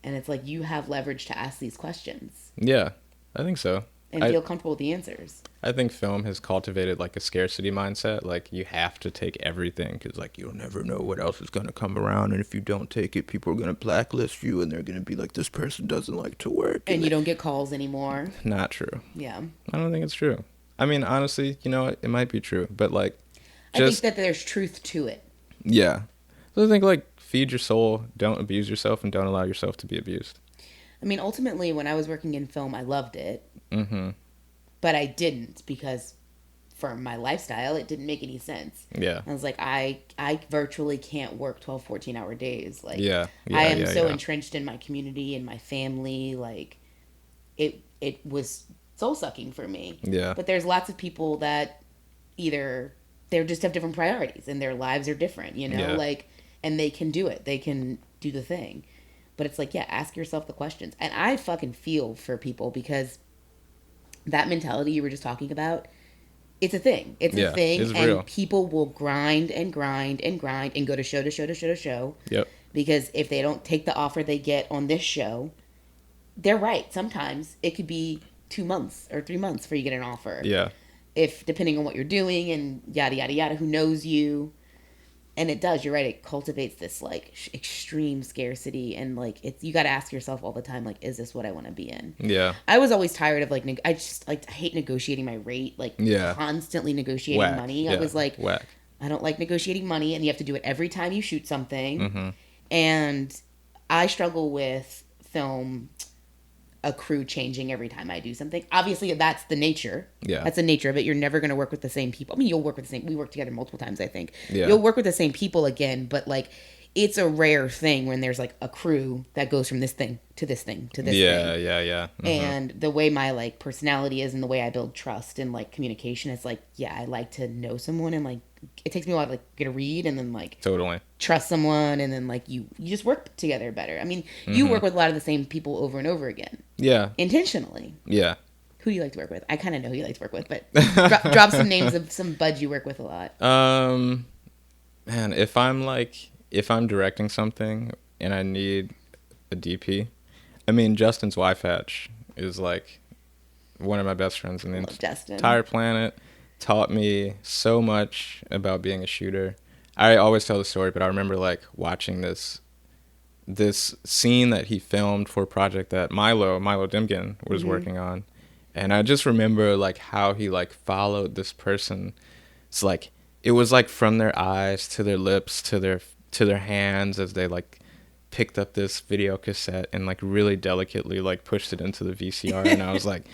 Speaker 1: And it's like, you have leverage to ask these questions.
Speaker 2: Yeah, I think so.
Speaker 1: And feel comfortable with the answers.
Speaker 2: I think film has cultivated, like, a scarcity mindset. Like, you have to take everything because, like, you'll never know what else is going to come around. And if you don't take it, people are going to blacklist you and they're going to be like, this person doesn't like to work.
Speaker 1: And you don't get calls anymore.
Speaker 2: Not true.
Speaker 1: Yeah.
Speaker 2: I don't think it's true. I mean, honestly, you know, it might be true. But, like,
Speaker 1: I think that there's truth to it.
Speaker 2: Yeah. So I think, like, feed your soul, don't abuse yourself, and don't allow yourself to be abused.
Speaker 1: I mean, ultimately, when I was working in film, I loved it.
Speaker 2: Mm-hmm.
Speaker 1: But I didn't, because for my lifestyle, it didn't make any sense.
Speaker 2: Yeah.
Speaker 1: I was like, I virtually can't work 12, 14-hour days. Like,
Speaker 2: I am
Speaker 1: so entrenched in my community and my family. Like, it was soul-sucking for me.
Speaker 2: Yeah.
Speaker 1: But there's lots of people that either they just have different priorities and their lives are different, you know?
Speaker 2: Yeah.
Speaker 1: Like, and they can do it. They can do the thing. But it's like, yeah, ask yourself the questions. And I fucking feel for people, because that mentality you were just talking about, it's a thing. It's and
Speaker 2: real.
Speaker 1: people will grind and grind and grind and go to show to show to show to show.
Speaker 2: Yep.
Speaker 1: Because if they don't take the offer they get on this show, they're right. Sometimes it could be 2 months or 3 months before you get an offer.
Speaker 2: Yeah.
Speaker 1: If depending on what you're doing and yada yada yada, who knows you. And it does, you're right, it cultivates this like extreme scarcity, and like it's, you got to ask yourself all the time, like, is this what I want to be in?
Speaker 2: Yeah.
Speaker 1: I was always tired of like I just like, I hate negotiating my rate, like constantly negotiating
Speaker 2: Whack.
Speaker 1: money.
Speaker 2: Yeah.
Speaker 1: I was like,
Speaker 2: whack.
Speaker 1: I don't like negotiating money, and you have to do it every time you shoot something.
Speaker 2: Mm-hmm.
Speaker 1: And I struggle with film a crew changing every time I do something. Obviously, that's the nature.
Speaker 2: Yeah.
Speaker 1: That's the nature of it. You're never going to work with the same people. I mean, you'll work with the same... We worked together multiple times, I think.
Speaker 2: Yeah.
Speaker 1: You'll work with the same people again, but, like, it's a rare thing when there's, like, a crew that goes from this thing to this thing to this thing.
Speaker 2: Yeah. Mm-hmm.
Speaker 1: And the way my, like, personality is and the way I build trust and, like, communication is, like, yeah, I like to know someone, and, like, it takes me a while to, like, get a read and then, like...
Speaker 2: Totally.
Speaker 1: Trust someone, and then, like, you just work together better. I mean, you work with a lot of the same people over and over again.
Speaker 2: Yeah.
Speaker 1: Intentionally.
Speaker 2: Yeah.
Speaker 1: Who do you like to work with? I kind of know who you like to work with, but drop some names of some buds you work with a lot.
Speaker 2: Man, if I'm directing something and I need a DP, I mean, Justin's wife Hatch is like one of my best friends in the entire planet. Taught me so much about being a shooter. I always tell the story, but I remember like watching this scene that he filmed for a project that Milo Dimkin was working on. And I just remember like how he like followed this person. It's like, it was like from their eyes to their lips to their hands as they like picked up this video cassette and like really delicately like pushed it into the VCR. And I was like,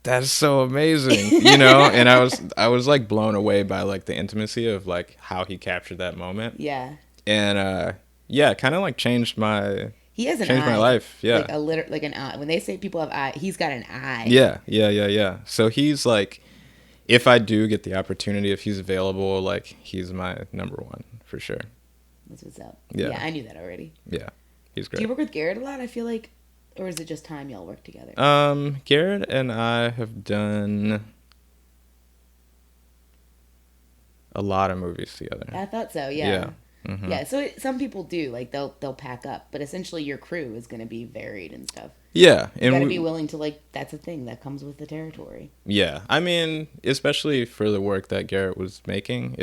Speaker 2: that's so amazing, you know? And I was like blown away by like the intimacy of like how he captured that moment.
Speaker 1: Yeah.
Speaker 2: And yeah, it kind of like changed my my life. Yeah.
Speaker 1: Like an eye. When they say people have eye, he's got an eye.
Speaker 2: Yeah. So he's like, if I do get the opportunity, if he's available, like he's my number one for sure.
Speaker 1: That's what's up.
Speaker 2: Yeah,
Speaker 1: I knew that already.
Speaker 2: Yeah, he's great.
Speaker 1: Do you work with Garrett a lot? I feel like, or is it just time y'all work together?
Speaker 2: Garrett and I have done a lot of movies together.
Speaker 1: I thought so. Yeah.
Speaker 2: Yeah. Mm-hmm.
Speaker 1: Yeah. So some people do, like they'll pack up, but essentially your crew is going to be varied and stuff.
Speaker 2: Yeah,
Speaker 1: you got to be willing to, like, that's a thing that comes with the territory.
Speaker 2: Yeah, I mean, especially for the work that Garrett is making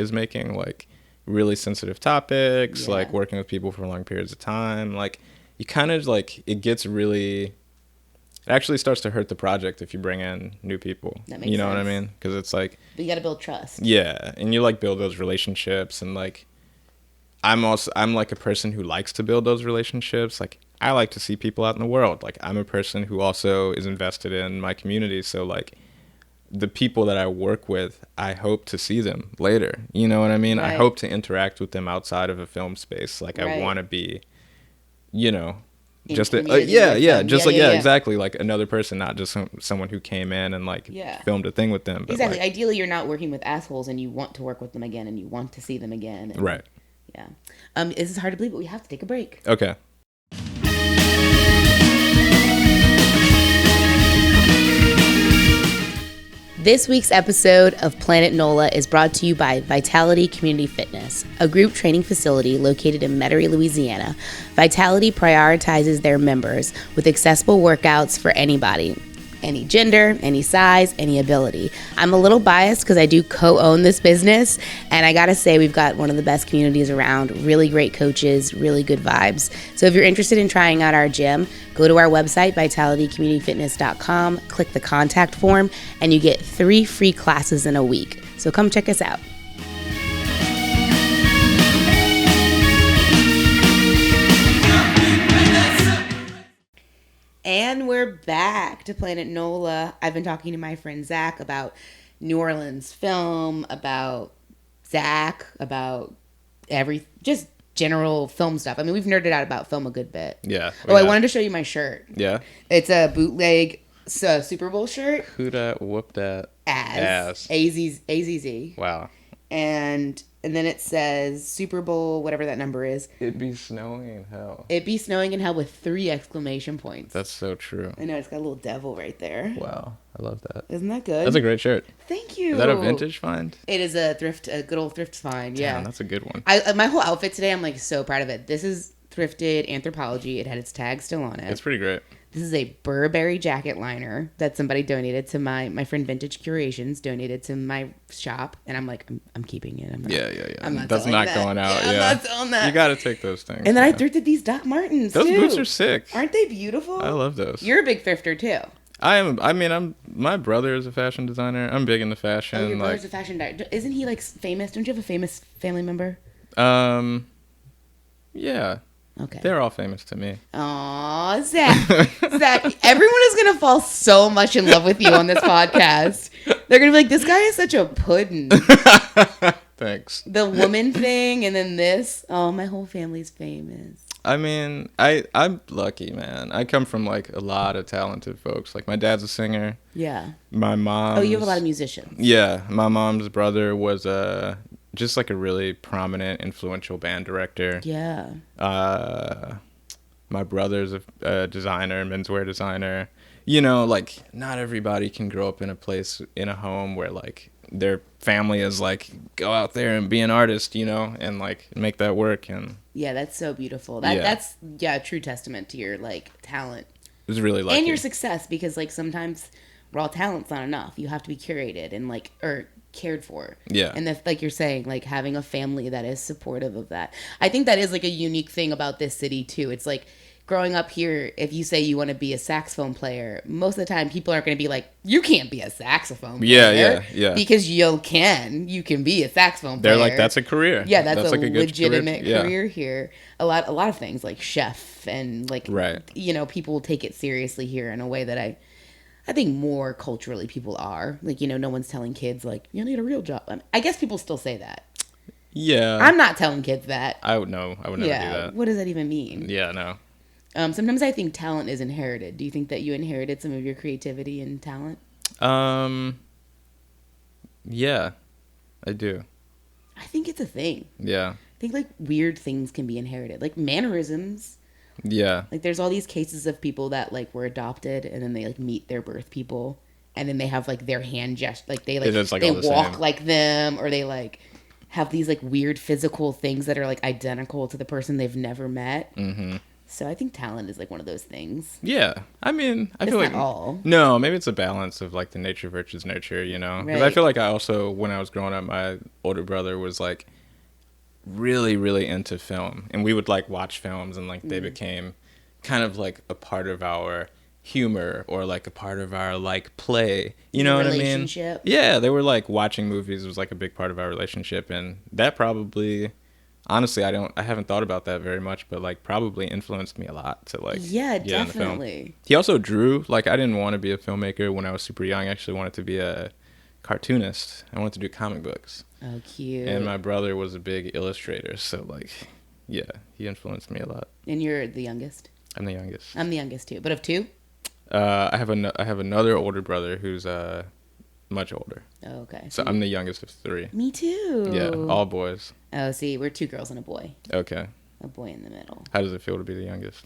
Speaker 2: like really sensitive topics, like working with people for long periods of time. Like, you kind of like, it actually starts to hurt the project if you bring in new people.
Speaker 1: That makes
Speaker 2: you know
Speaker 1: sense.
Speaker 2: what I mean? Because it's like,
Speaker 1: but you got to build trust.
Speaker 2: Yeah, and you like build those relationships, and like, I'm like a person who likes to build those relationships. Like, I like to see people out in the world. Like, I'm a person who also is invested in my community. So, like, the people that I work with, I hope to see them later. You know what I mean?
Speaker 1: Right.
Speaker 2: I hope to interact with them outside of a film space. Like, I want to be, you know, just exactly, like another person, not just someone who came in and like filmed a thing with them. But
Speaker 1: exactly.
Speaker 2: Like,
Speaker 1: ideally, you're not working with assholes, and you want to work with them again, and you want to see them again. And,
Speaker 2: right.
Speaker 1: Yeah. This is hard to believe, but we have to take a break.
Speaker 2: Okay.
Speaker 1: This week's episode of Planet NOLA is brought to you by Vitality Community Fitness, a group training facility located in Metairie, Louisiana. Vitality prioritizes their members with accessible workouts for anybody. Any gender, any size, any ability. I'm a little biased because I do co-own this business, and I gotta say we've got one of the best communities around, really great coaches, really good vibes. So if you're interested in trying out our gym, go to our website, vitalitycommunityfitness.com, click the contact form, and you get 3 free classes in a week. So come check us out. And we're back to Planet NOLA. I've been talking to my friend Zac about New Orleans film, about Zac, about just general film stuff. I mean, we've nerded out about film a good bit.
Speaker 2: Yeah.
Speaker 1: I wanted to show you my shirt.
Speaker 2: Yeah.
Speaker 1: It's a bootleg Super Bowl shirt.
Speaker 2: Who dat whoop that
Speaker 1: ass. AZZ.
Speaker 2: Wow.
Speaker 1: And then it says Super Bowl, whatever that number is.
Speaker 2: It'd be snowing in hell.
Speaker 1: It'd be snowing in hell with 3 exclamation points.
Speaker 2: That's so true.
Speaker 1: I know, it's got a little devil right there.
Speaker 2: Wow. I love that.
Speaker 1: Isn't that good?
Speaker 2: That's a great shirt.
Speaker 1: Thank you.
Speaker 2: Is that a vintage find?
Speaker 1: It is a good old thrift find, yeah.
Speaker 2: Damn, that's a good one.
Speaker 1: My whole outfit today, I'm like so proud of it. This is thrifted Anthropologie. It had its tag still on it.
Speaker 2: It's pretty great.
Speaker 1: This is a Burberry jacket liner that somebody donated to my friend Vintage Curations donated to my shop, and I'm like, I'm keeping it. I'm not, I'm not
Speaker 2: That's
Speaker 1: selling
Speaker 2: not
Speaker 1: that.
Speaker 2: going out.
Speaker 1: I'm not selling that.
Speaker 2: You got to take those things.
Speaker 1: And then I thrifted these Doc Martens.
Speaker 2: Those
Speaker 1: too.
Speaker 2: boots are sick.
Speaker 1: Aren't they beautiful?
Speaker 2: I love those.
Speaker 1: You're a big thrifter too.
Speaker 2: I am. I mean, my brother is a fashion designer. I'm big into fashion.
Speaker 1: Oh, your brother's a fashion director. Isn't he like famous? Don't you have a famous family member?
Speaker 2: Yeah.
Speaker 1: Okay.
Speaker 2: They're all famous to me.
Speaker 1: Aw, Zach. Zach, everyone is going to fall so much in love with you on this podcast. They're going to be like, this guy is such a puddin'.
Speaker 2: Thanks.
Speaker 1: The woman thing and then this. Oh, my whole family's famous.
Speaker 2: I mean, I'm lucky, man. I come from like a lot of talented folks. Like my dad's a singer.
Speaker 1: Yeah.
Speaker 2: My mom.
Speaker 1: Oh, you have a lot of musicians.
Speaker 2: Yeah. My mom's brother was just like a really prominent, influential band director.
Speaker 1: Yeah.
Speaker 2: My brother's a designer, menswear designer. You know, like not everybody can grow up in a place, in a home where like their family is like, go out there and be an artist, you know, and like make that work. And
Speaker 1: yeah, that's so beautiful. That's a true testament to your like talent.
Speaker 2: It was really lucky.
Speaker 1: And your success, because like sometimes raw talent's not enough. You have to be curated and like, or cared for.
Speaker 2: Yeah.
Speaker 1: And that's like you're saying, like having a family that is supportive of that. I think that is like a unique thing about this city too. It's like growing up here, if you say you want to be a saxophone player, most of the time people aren't going to be like, you can't be a saxophone player.
Speaker 2: Yeah.
Speaker 1: Because you can be a saxophone player.
Speaker 2: They're like, that's a career.
Speaker 1: Yeah, that's a
Speaker 2: like a
Speaker 1: legitimate
Speaker 2: career.
Speaker 1: career here. A lot of things like chef and like,
Speaker 2: right.
Speaker 1: You know, people take it seriously here in a way that I think more culturally people are. Like, you know, no one's telling kids like, you need a real job. I guess people still say that.
Speaker 2: Yeah.
Speaker 1: I'm not telling kids that.
Speaker 2: I would never do that.
Speaker 1: What does that even mean?
Speaker 2: Yeah, no.
Speaker 1: Sometimes I think talent is inherited. Do you think that you inherited some of your creativity and talent?
Speaker 2: Yeah, I do.
Speaker 1: I think it's a thing.
Speaker 2: Yeah.
Speaker 1: I think like weird things can be inherited, like mannerisms.
Speaker 2: Yeah.
Speaker 1: Like there's all these cases of people that like were adopted and then they like meet their birth people and then they have like their hand gesture, like they walk like them, or they like have these like weird physical things that are like identical to the person they've never met. Mm-hmm. So I think talent is like one of those things.
Speaker 2: Yeah. I mean, I feel like
Speaker 1: all.
Speaker 2: No, maybe it's a balance of like the nature versus nurture, you know? Because I feel like I also, when I was growing up, my older brother was like really, really into film. And we would like watch films and like they became kind of like a part of our humor or like a part of our like play. You know what I mean?
Speaker 1: Relationship.
Speaker 2: Yeah, they were like watching movies was like a big part of our relationship. And that probably... Honestly, I haven't thought about that very much, but like probably influenced me a lot to like
Speaker 1: get
Speaker 2: definitely.
Speaker 1: Into film.
Speaker 2: He also drew. Like I didn't want to be a filmmaker when I was super young. I actually wanted to be a cartoonist. I wanted to do comic books.
Speaker 1: Oh, cute.
Speaker 2: And my brother was a big illustrator, so like, yeah, he influenced me a lot.
Speaker 1: And you're the youngest?
Speaker 2: I'm the youngest.
Speaker 1: I'm the youngest too, but of two?
Speaker 2: I have another older brother who's much older.
Speaker 1: Oh, okay.
Speaker 2: So I'm the youngest of three.
Speaker 1: Me too.
Speaker 2: Yeah, all boys.
Speaker 1: Oh, see, we're two girls and a boy.
Speaker 2: Okay.
Speaker 1: A boy in the middle.
Speaker 2: How does it feel to be the youngest?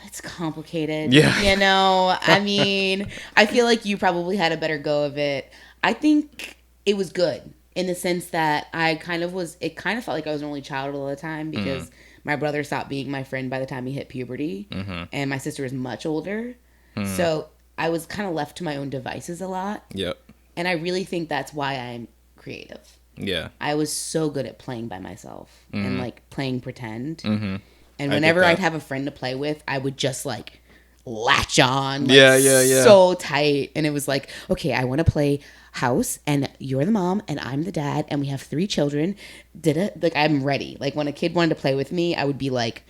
Speaker 1: It's complicated.
Speaker 2: Yeah.
Speaker 1: You know, I mean, I feel like you probably had a better go of it. I think it was good in the sense that it kind of felt like I was an only child all the time because my brother stopped being my friend by the time he hit puberty. Mm-hmm. And my sister is much older. Mm-hmm. So I was kind of left to my own devices a lot.
Speaker 2: Yep.
Speaker 1: And I really think that's why I'm creative.
Speaker 2: Yeah.
Speaker 1: I was so good at playing by myself and like playing pretend.
Speaker 2: Mm-hmm.
Speaker 1: And whenever I'd have a friend to play with, I would just like latch on. Like,
Speaker 2: yeah.
Speaker 1: So tight. And it was like, okay, I want to play house and you're the mom and I'm the dad and we have 3 children. Like I'm ready. Like when a kid wanted to play with me, I would be like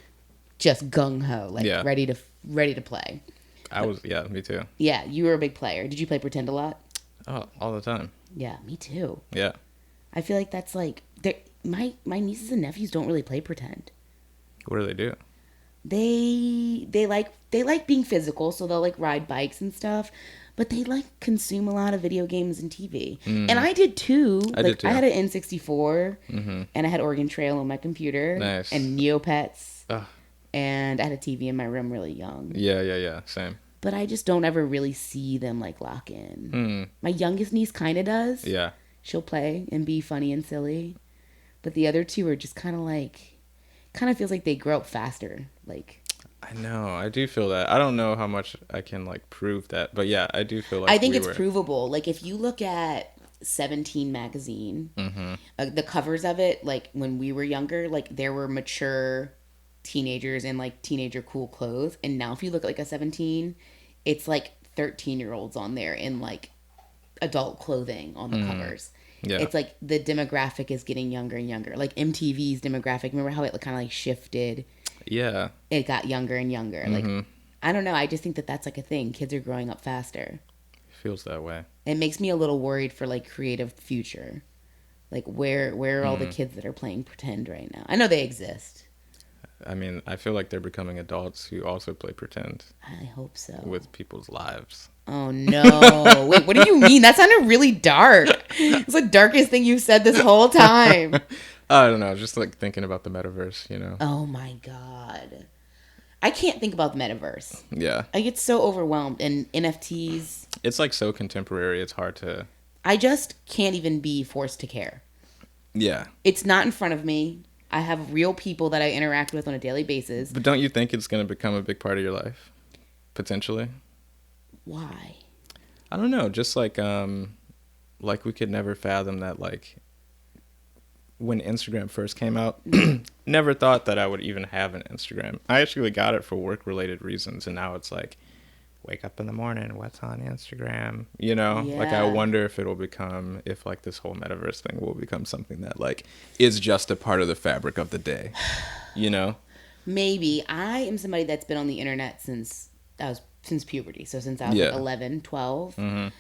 Speaker 1: just gung ho, like ready to play.
Speaker 2: Me too.
Speaker 1: Yeah, you were a big player. Did you play pretend a lot?
Speaker 2: Oh, all the time.
Speaker 1: Yeah, me too.
Speaker 2: Yeah.
Speaker 1: I feel like that's like my nieces and nephews don't really play pretend.
Speaker 2: What do they do?
Speaker 1: They like being physical, so they'll like ride bikes and stuff, but they like consume a lot of video games and TV. And I did too. I had an N64 and I had Oregon Trail on my computer.
Speaker 2: Nice.
Speaker 1: And Neopets. Ugh. And I had a TV in my room really young.
Speaker 2: Yeah. Same.
Speaker 1: But I just don't ever really see them like lock in. My youngest niece kind of does.
Speaker 2: Yeah.
Speaker 1: She'll play and be funny and silly. But the other two are just kind of like, kind of feels like they grow up faster. Like,
Speaker 2: I know. I do feel that. I don't know how much I can like prove that, but yeah, I do feel like
Speaker 1: I think it's provable. Like, if you look at 17 magazine, the covers of it, like when we were younger, like there were mature teenagers in like teenager cool clothes, and now if you look at like a 17, it's like 13-year-olds on there in like adult clothing on the covers.
Speaker 2: Yeah.
Speaker 1: It's like the demographic is getting younger and younger. Like MTV's demographic, remember how it kind of like shifted?
Speaker 2: Yeah.
Speaker 1: It got younger and younger. Like, I don't know. I just think that that's like a thing. Kids are growing up faster.
Speaker 2: Feels that way.
Speaker 1: It makes me a little worried for like creative future. Like, where are all the kids that are playing pretend right now? I know they exist.
Speaker 2: I mean, I feel like they're becoming adults who also play pretend.
Speaker 1: I hope so.
Speaker 2: With people's lives.
Speaker 1: Oh no. Wait, what do you mean? That sounded really dark. It's the darkest thing you've said this whole time.
Speaker 2: I don't know, just like thinking about the metaverse, you know?
Speaker 1: Oh my God. I can't think about the metaverse.
Speaker 2: Yeah.
Speaker 1: I get so overwhelmed, and NFTs.
Speaker 2: It's like so contemporary, it's hard to...
Speaker 1: I just can't even be forced to care.
Speaker 2: Yeah.
Speaker 1: It's not in front of me. I have real people that I interact with on a daily basis.
Speaker 2: But don't you think it's going to become a big part of your life? Potentially?
Speaker 1: Why?
Speaker 2: I don't know, just like we could never fathom that, like, when Instagram first came out, never thought that I would even have an Instagram. I actually got it for work-related reasons, and now it's like, wake up in the morning, what's on Instagram? You know?
Speaker 1: Yeah.
Speaker 2: Like, I wonder if it'll become, if, like, this whole metaverse thing will become something that, like, is just a part of the fabric of the day. You know?
Speaker 1: Maybe. I am somebody that's been on the internet since puberty. So since I was like 11, 12. I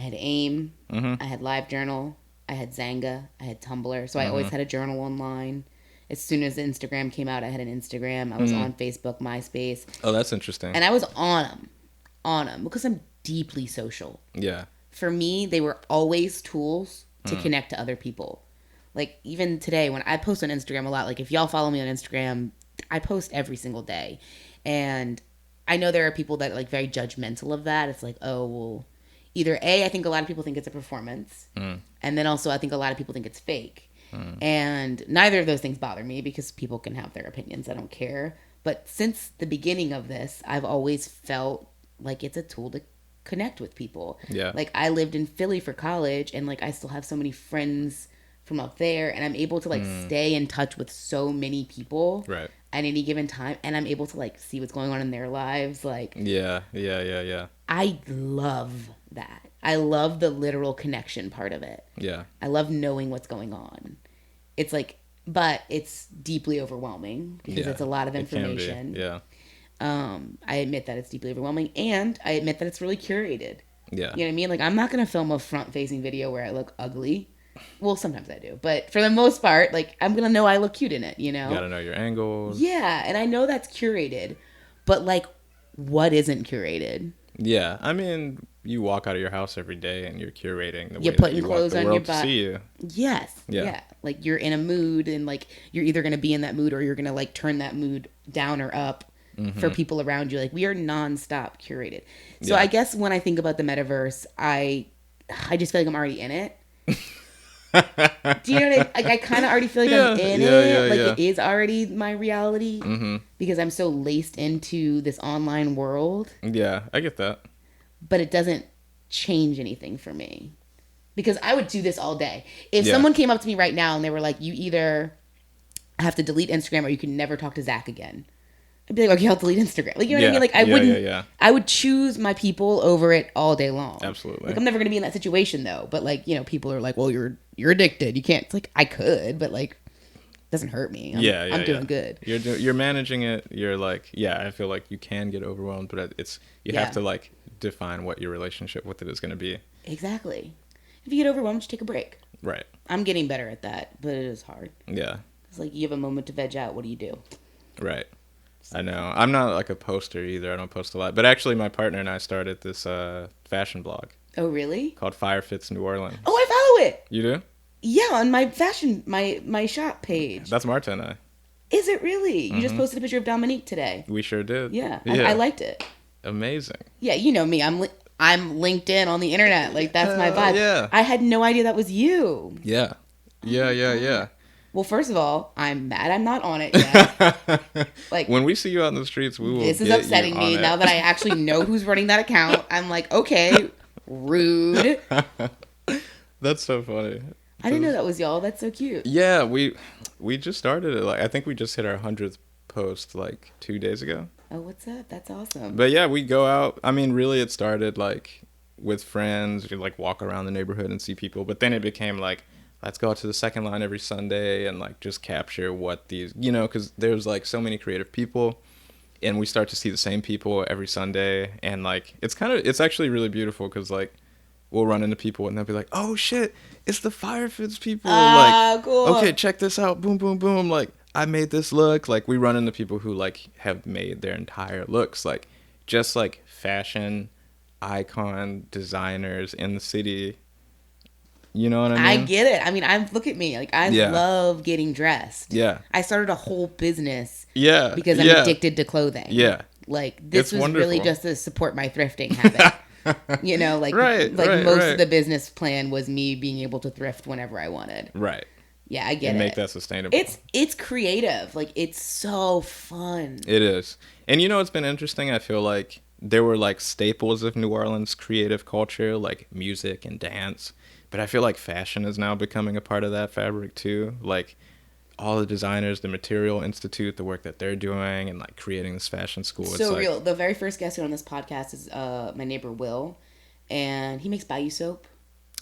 Speaker 1: had AIM. I had LiveJournal. I had Zanga. I had Tumblr. So I always had a journal online. As soon as Instagram came out, I had an Instagram. I was on Facebook, MySpace.
Speaker 2: Oh, that's interesting.
Speaker 1: And I was on them because I'm deeply social.
Speaker 2: Yeah.
Speaker 1: For me, they were always tools to connect to other people. Like, even today, when I post on Instagram a lot, like, if y'all follow me on Instagram, I post every single day. And I know there are people that are, like, very judgmental of that. It's like, oh, well, either A, I think a lot of people think it's a performance. And then also I think a lot of people think it's fake. And neither of those things bother me because people can have their opinions. I don't care. But since the beginning of this, I've always felt like it's a tool to connect with people.
Speaker 2: Yeah.
Speaker 1: Like, I lived in Philly for college, and like I still have so many friends from up there, and I'm able to like stay in touch with so many people
Speaker 2: Right.
Speaker 1: at any given time, and I'm able to like see what's going on in their lives. Like,
Speaker 2: Yeah.
Speaker 1: I love that. I love the literal connection part of it.
Speaker 2: Yeah.
Speaker 1: I love knowing what's going on. It's like, but it's deeply overwhelming because it's a lot of information.
Speaker 2: Yeah.
Speaker 1: I admit that it's deeply overwhelming, and I admit that it's really curated.
Speaker 2: Yeah.
Speaker 1: You know what I mean? Like, I'm not going to film a front-facing video where I look ugly. Well, sometimes I do. But for the most part, like, I'm going to know I look cute in it, you know?
Speaker 2: You gotta know your angles.
Speaker 1: Yeah, and I know that's curated. But, like, what isn't curated?
Speaker 2: Yeah. I mean, you walk out of your house every day and you're curating the way
Speaker 1: You're
Speaker 2: that
Speaker 1: putting
Speaker 2: you want
Speaker 1: clothes
Speaker 2: the
Speaker 1: on
Speaker 2: world
Speaker 1: your
Speaker 2: to
Speaker 1: butt.
Speaker 2: see you.
Speaker 1: Yes. Yeah. Like, you're in a mood, and, like, you're either going to be in that mood or you're going to, like, turn that mood down or up for people around you. Like, we are nonstop curated. So I guess when I think about the metaverse, I just feel like I'm already in it. Do you know what I mean? Like, I kind of already feel like I'm in it. Like, it is already my reality because I'm so laced into this online world.
Speaker 2: Yeah, I get that.
Speaker 1: But it doesn't change anything for me because I would do this all day. If someone came up to me right now and they were like, you either have to delete Instagram or you can never talk to Zac again, I'd be like, okay, I'll delete Instagram. Like, you know what I mean? Like, I wouldn't. I would choose my people over it all day long.
Speaker 2: Absolutely.
Speaker 1: Like, I'm never gonna be in that situation though. But like, you know, people are like, well, you're addicted. You can't. It's like, I could, but like, it doesn't hurt me. I'm doing good.
Speaker 2: You're managing it. You're like, I feel like you can get overwhelmed, but you have to like define what your relationship with it is going to be.
Speaker 1: Exactly. If you get overwhelmed, just take a break.
Speaker 2: Right.
Speaker 1: I'm getting better at that, but it is hard.
Speaker 2: Yeah.
Speaker 1: It's like, you have a moment to veg out. What do you do?
Speaker 2: Right. I know. I'm not like a poster either. I don't post a lot. But actually, my partner and I started this fashion blog.
Speaker 1: Oh, really?
Speaker 2: Called Fire Fits New Orleans.
Speaker 1: Oh, I follow it.
Speaker 2: You do?
Speaker 1: Yeah, on my fashion, my shop page.
Speaker 2: That's Marta and I.
Speaker 1: Is it really? You just posted a picture of Dominique today.
Speaker 2: We sure did.
Speaker 1: Yeah. I liked it.
Speaker 2: Amazing. Yeah,
Speaker 1: you know me. I'm LinkedIn on the internet. Like, that's my vibe.
Speaker 2: Yeah.
Speaker 1: I had no idea that was you.
Speaker 2: Yeah.
Speaker 1: Well, first of all, I'm mad I'm not on it yet. Like,
Speaker 2: when we see you out in the streets, we will
Speaker 1: this is
Speaker 2: get
Speaker 1: upsetting
Speaker 2: you
Speaker 1: me
Speaker 2: on
Speaker 1: now
Speaker 2: it.
Speaker 1: that I actually know who's running that account. I'm like, okay, rude.
Speaker 2: That's so funny.
Speaker 1: I didn't know that was y'all. That's so cute.
Speaker 2: Yeah, we just started it. Like I think we just hit our 100th post like 2 days ago.
Speaker 1: Oh, what's up? That's awesome.
Speaker 2: But yeah, we go out. I mean, really, it started like with friends. You like walk around the neighborhood and see people. But then it became like, let's go out to the second line every Sunday and like just capture what these, because there's like so many creative people, and we start to see the same people every Sunday, and like it's actually really beautiful because like we'll run into people and they'll be like, oh shit, it's the Firefits people. Like,
Speaker 1: Cool.
Speaker 2: okay, check this out. Boom, boom, boom. Like, I made this look. Like, we run into people who like have made their entire looks, like just like fashion icon designers in the city. You know what I mean?
Speaker 1: I get it. I mean, look at me. Like, I love getting dressed.
Speaker 2: Yeah.
Speaker 1: I started a whole business.
Speaker 2: Yeah.
Speaker 1: Because I'm addicted to clothing.
Speaker 2: Yeah.
Speaker 1: Like, this was
Speaker 2: wonderful.
Speaker 1: really just to support my thrifting habit. Most of the business plan was me being able to thrift whenever I wanted.
Speaker 2: Right.
Speaker 1: Yeah, I get
Speaker 2: and
Speaker 1: it.
Speaker 2: Make that sustainable.
Speaker 1: It's creative. Like, it's so fun.
Speaker 2: It is. And it's been interesting. I feel like there were like staples of New Orleans creative culture, like music and dance. But I feel like fashion is now becoming a part of that fabric too. Like all the designers, the Material Institute, the work that they're doing, and like creating this fashion school.
Speaker 1: So real. The very first guest on this podcast is my neighbor Will, and he makes Bayou soap.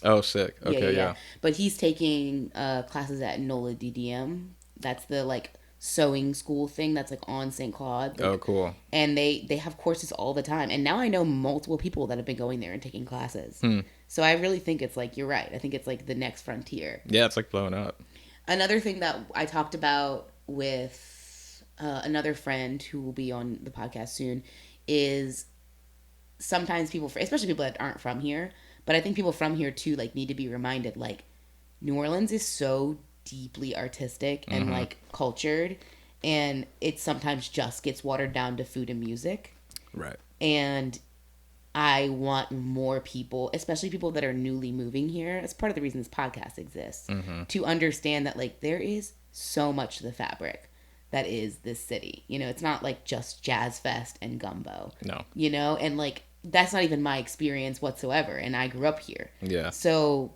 Speaker 2: Oh, sick. Okay, yeah.
Speaker 1: But he's taking classes at NOLA DDM. That's the like sewing school thing that's like on St. Claude. Like,
Speaker 2: oh, cool.
Speaker 1: And they have courses all the time. And now I know multiple people that have been going there and taking classes. So I really think it's like, you're right. I think it's like the next frontier.
Speaker 2: Yeah, it's like blowing up.
Speaker 1: Another thing that I talked about with another friend who will be on the podcast soon is sometimes people, especially people that aren't from here, but I think people from here too, like, need to be reminded, like, New Orleans is so deeply artistic and like cultured, and it sometimes just gets watered down to food and music.
Speaker 2: Right.
Speaker 1: And I want more people, especially people that are newly moving here, as part of the reason this podcast exists, to understand that like there is so much to the fabric that is this city. It's not like just Jazz Fest and gumbo.
Speaker 2: No.
Speaker 1: And like that's not even my experience whatsoever, and I grew up here.
Speaker 2: Yeah.
Speaker 1: So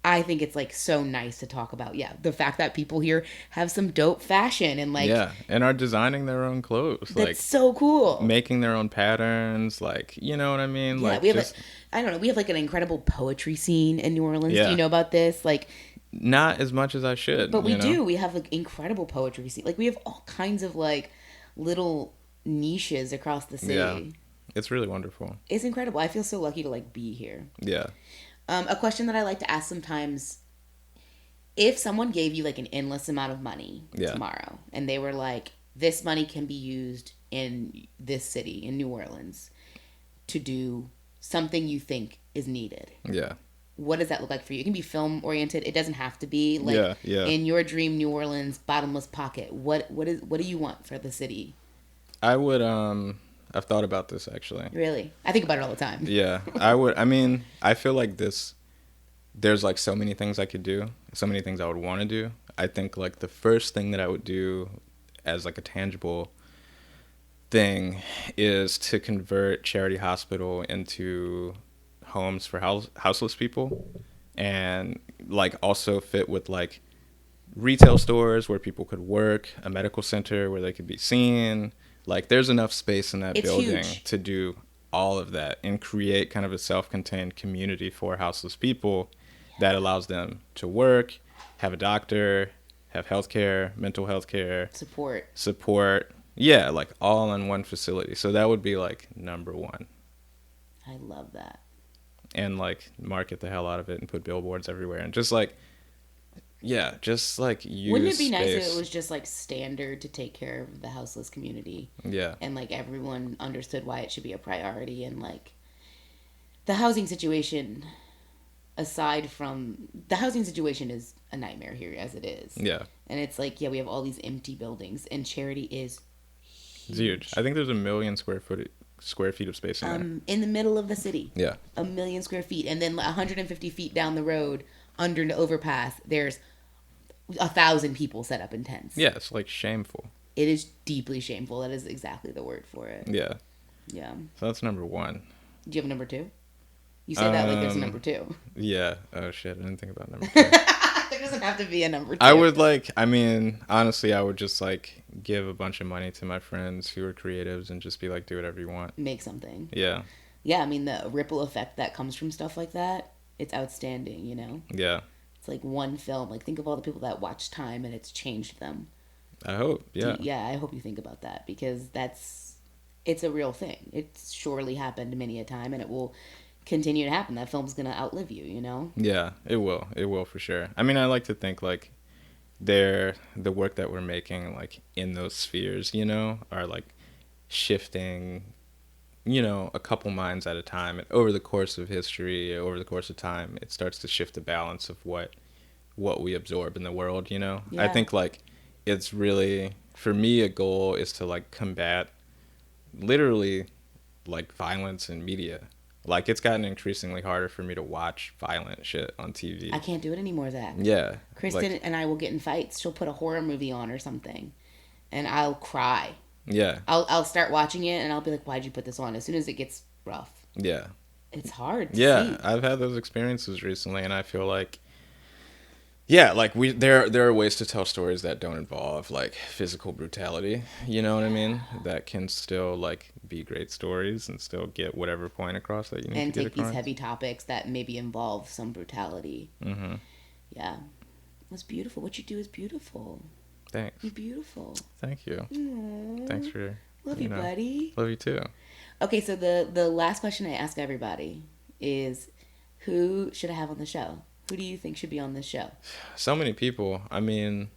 Speaker 1: I think it's like so nice to talk about, the fact that people here have some dope fashion and like
Speaker 2: and are designing their own clothes.
Speaker 1: That's like so cool.
Speaker 2: Making their own patterns, like, you know what I mean?
Speaker 1: Yeah,
Speaker 2: like
Speaker 1: we have I don't know, we have like an incredible poetry scene in New Orleans.
Speaker 2: Yeah.
Speaker 1: Do you know about this? Like,
Speaker 2: not as much as I should.
Speaker 1: But we do. We have like incredible poetry scene. Like we have all kinds of like little niches across the city.
Speaker 2: Yeah. It's really wonderful.
Speaker 1: It's incredible. I feel so lucky to like be here.
Speaker 2: Yeah.
Speaker 1: A question that I like to ask sometimes, if someone gave you like an endless amount of money tomorrow and they were like, this money can be used in this city, in New Orleans, to do something you think is needed.
Speaker 2: Yeah.
Speaker 1: What does that look like for you? It can be film oriented. It doesn't have to be like in your dream New Orleans bottomless pocket. What do you want for the city?
Speaker 2: I would I've thought about this actually.
Speaker 1: Really? I think about it all the time.
Speaker 2: Yeah. I feel like there's like so many things I could do, so many things I would want to do. I think like the first thing that I would do as like a tangible thing is to convert Charity Hospital into homes for houseless people, and like also fit with like retail stores where people could work, a medical center where they could be seen. Like there's enough space in that building to do all of that and create kind of a self-contained community for houseless people that allows them to work, have a doctor, have healthcare, mental health care, support. Yeah, like all in one facility. So that would be like number one.
Speaker 1: I love that.
Speaker 2: And like market the hell out of it and put billboards everywhere and just like use.
Speaker 1: Wouldn't it be
Speaker 2: space.
Speaker 1: nice if it was just like standard to take care of the houseless community?
Speaker 2: Yeah.
Speaker 1: And like everyone understood why it should be a priority, and like the housing situation, aside from the housing situation, is a nightmare here as it is.
Speaker 2: Yeah.
Speaker 1: And it's like, we have all these empty buildings, and Charity is
Speaker 2: huge. I think there's 1 million square feet of space in there.
Speaker 1: In the middle of the city.
Speaker 2: Yeah.
Speaker 1: 1 million square feet. And then 150 feet down the road, under the overpass, there's 1,000 people set up in tents.
Speaker 2: Yeah, it's like shameful.
Speaker 1: It is deeply shameful. That is exactly the word for it.
Speaker 2: Yeah.
Speaker 1: Yeah.
Speaker 2: So that's number one.
Speaker 1: Do you have a number two? You say that like there's a number two.
Speaker 2: Yeah. Oh shit, I didn't think about number two.
Speaker 1: There doesn't have to be a number two.
Speaker 2: I would honestly, I would just like give a bunch of money to my friends who are creatives and just be like, do whatever you want.
Speaker 1: Make something.
Speaker 2: Yeah.
Speaker 1: Yeah, I mean, the ripple effect that comes from stuff like that, it's outstanding, you know?
Speaker 2: Yeah.
Speaker 1: It's like one film. Like, think of all the people that watch Time and it's changed them.
Speaker 2: I hope, yeah.
Speaker 1: Yeah, I hope you think about that because it's a real thing. It's surely happened many a time and it will continue to happen. That film's going to outlive you, you know?
Speaker 2: Yeah, it will. It will for sure. I mean, I like to think like the work that we're making like in those spheres, you know, are like shifting, you know, a couple minds at a time. And over the course of history, over the course of time, it starts to shift the balance of what we absorb in the world, you know?
Speaker 1: Yeah.
Speaker 2: I think like it's really, for me, a goal is to like combat literally like violence in media. Like, it's gotten increasingly harder for me to watch violent shit on TV.
Speaker 1: I can't do it anymore, Zach.
Speaker 2: Yeah.
Speaker 1: Kristen and I will get in fights. She'll put a horror movie on or something, and I'll cry.
Speaker 2: Yeah.
Speaker 1: I'll start watching it, and I'll be like, why'd you put this on? As soon as it gets rough.
Speaker 2: Yeah.
Speaker 1: It's hard to
Speaker 2: see.
Speaker 1: I've
Speaker 2: had those experiences recently, and I feel like, yeah, like there are ways to tell stories that don't involve like physical brutality, you know what I mean? That can still like be great stories and still get whatever point across that you need to get across.
Speaker 1: And take these heavy topics that maybe involve some brutality. Mm-hmm. Yeah. That's beautiful. What you do is beautiful.
Speaker 2: Thanks.
Speaker 1: You're beautiful.
Speaker 2: Thank you.
Speaker 1: Aww.
Speaker 2: Thanks for
Speaker 1: Love you, buddy.
Speaker 2: Love you too.
Speaker 1: Okay, so the last question I ask everybody is, who should I have on the show? Who do you think should be on this show?
Speaker 2: So many people. I mean,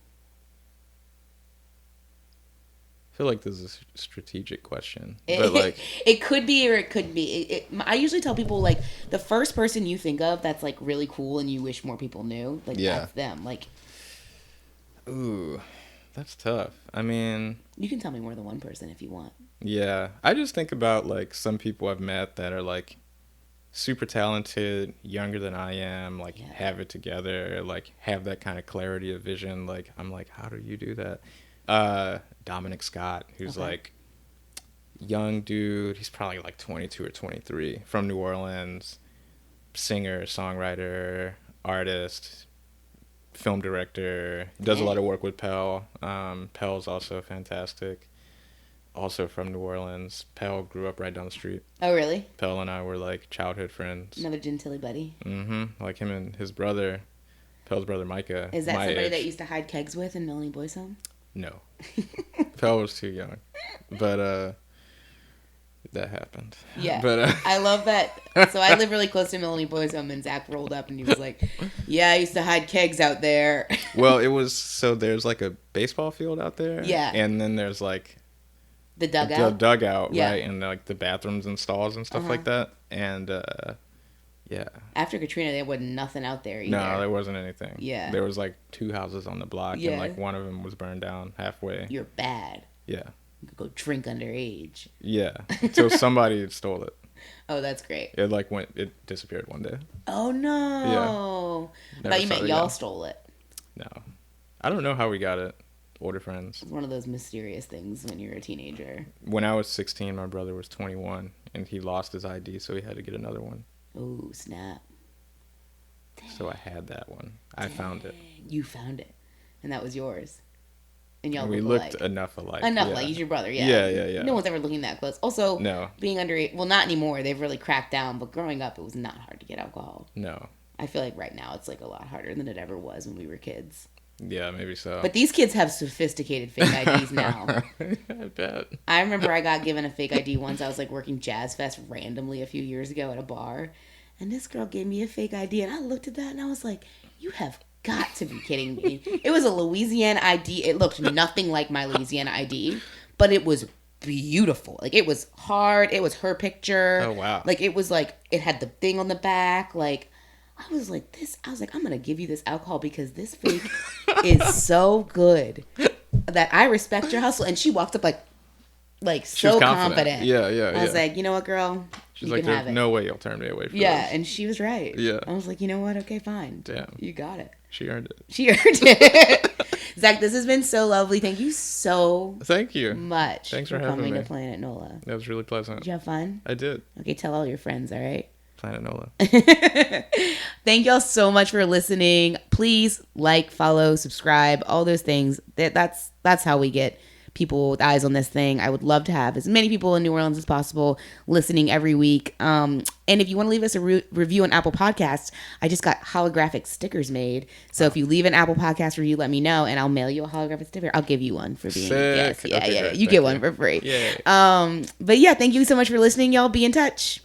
Speaker 2: I feel like this is a strategic question. But like,
Speaker 1: it could be or it couldn't be. I usually tell people like the first person you think of that's like really cool and you wish more people knew, like that's them. Like,
Speaker 2: ooh, that's tough. I mean,
Speaker 1: you can tell me more than one person if you want.
Speaker 2: Yeah, I just think about like some people I've met that are like super talented, younger than I am, like have it together, like have that kind of clarity of vision. Like, I'm like, how do you do that? Dominic Scott, who's like young dude. He's probably like 22 or 23, from New Orleans, singer, songwriter, artist, film director, does a lot of work with Pell. Pell's also fantastic. Also from New Orleans. Pell grew up right down the street.
Speaker 1: Oh, really?
Speaker 2: Pell and I were like childhood friends.
Speaker 1: Another Gentilly buddy.
Speaker 2: Mm-hmm. Like him and his brother, Pell's brother Micah.
Speaker 1: Is that somebody that used to hide kegs with in Melanie Boy's home?
Speaker 2: No. Pell was too young. But that happened.
Speaker 1: Yeah.
Speaker 2: But
Speaker 1: I love that. So I live really close to Melanie Boy's home, and Zach rolled up and he was like, yeah, I used to hide kegs out there.
Speaker 2: Well, it was, so there's like a baseball field out there.
Speaker 1: Yeah.
Speaker 2: And then there's like
Speaker 1: the dugout.
Speaker 2: The dugout, right? And like the bathrooms and stalls and stuff like that. And yeah.
Speaker 1: After Katrina, there was nothing out there either.
Speaker 2: No, there wasn't anything.
Speaker 1: Yeah.
Speaker 2: There was like 2 houses on the block, and like one of them was burned down halfway.
Speaker 1: You're bad.
Speaker 2: Yeah.
Speaker 1: You could go drink underage.
Speaker 2: Yeah. So somebody stole it.
Speaker 1: Oh, that's great.
Speaker 2: It disappeared one day.
Speaker 1: Oh no. Yeah. I thought you meant y'all stole it.
Speaker 2: No. I don't know how we got it. Older friends.
Speaker 1: It's one of those mysterious things when you're a teenager.
Speaker 2: When I was 16, my brother was 21, and he lost his ID, so he had to get another one.
Speaker 1: Oh, snap.
Speaker 2: Dang. So I had that one. I found it.
Speaker 1: You found it. And that was yours. And y'all
Speaker 2: we looked enough alike.
Speaker 1: Enough alike. He's your brother, yeah.
Speaker 2: Yeah.
Speaker 1: No one's ever looking that close. Also,
Speaker 2: no.
Speaker 1: Being underage, well, not anymore. They've really cracked down, but growing up, it was not hard to get alcohol.
Speaker 2: No.
Speaker 1: I feel like right now it's like a lot harder than it ever was when we were kids.
Speaker 2: Yeah, maybe so.
Speaker 1: But these kids have sophisticated fake IDs now.
Speaker 2: I bet.
Speaker 1: I remember I got given a fake ID once. I was like working Jazz Fest randomly a few years ago at a bar. And this girl gave me a fake ID. And I looked at that and I was like, you have got to be kidding me. It was a Louisiana ID. It looked nothing like my Louisiana ID. But it was beautiful. Like, it was hard. It was her picture.
Speaker 2: Oh, wow.
Speaker 1: Like, it was like, it had the thing on the back. Like, I was like, I'm going to give you this alcohol because this fake is so good that I respect your hustle. And she walked up like so confident.
Speaker 2: Yeah.
Speaker 1: I was like, you know what, girl?
Speaker 2: She's like, there's no way you'll turn me away from this.
Speaker 1: Yeah, and she was right.
Speaker 2: Yeah.
Speaker 1: I was like, you know what? Okay, fine.
Speaker 2: Damn.
Speaker 1: You got it.
Speaker 2: She earned it.
Speaker 1: She earned it. Zach, this has been so lovely. Thank you so
Speaker 2: Thank you
Speaker 1: much
Speaker 2: Thanks for having
Speaker 1: coming
Speaker 2: me
Speaker 1: to Planet NOLA.
Speaker 2: That was really pleasant.
Speaker 1: Did you have fun?
Speaker 2: I did.
Speaker 1: Okay, tell all your friends, all right?
Speaker 2: Planet NOLA.
Speaker 1: Thank y'all so much for listening. Please like, follow, subscribe, all those things. That's how we get people with eyes on this thing. I would love to have as many people in New Orleans as possible listening every week. And if you want to leave us a review on Apple Podcasts, I just got holographic stickers made. So if you leave an Apple Podcast review, let me know, and I'll mail you a holographic sticker. I'll give you one for being a guest. Yeah,
Speaker 2: okay,
Speaker 1: yeah.
Speaker 2: great.
Speaker 1: You get one for free.
Speaker 2: Yay.
Speaker 1: But yeah, thank you so much for listening, y'all. Be in touch.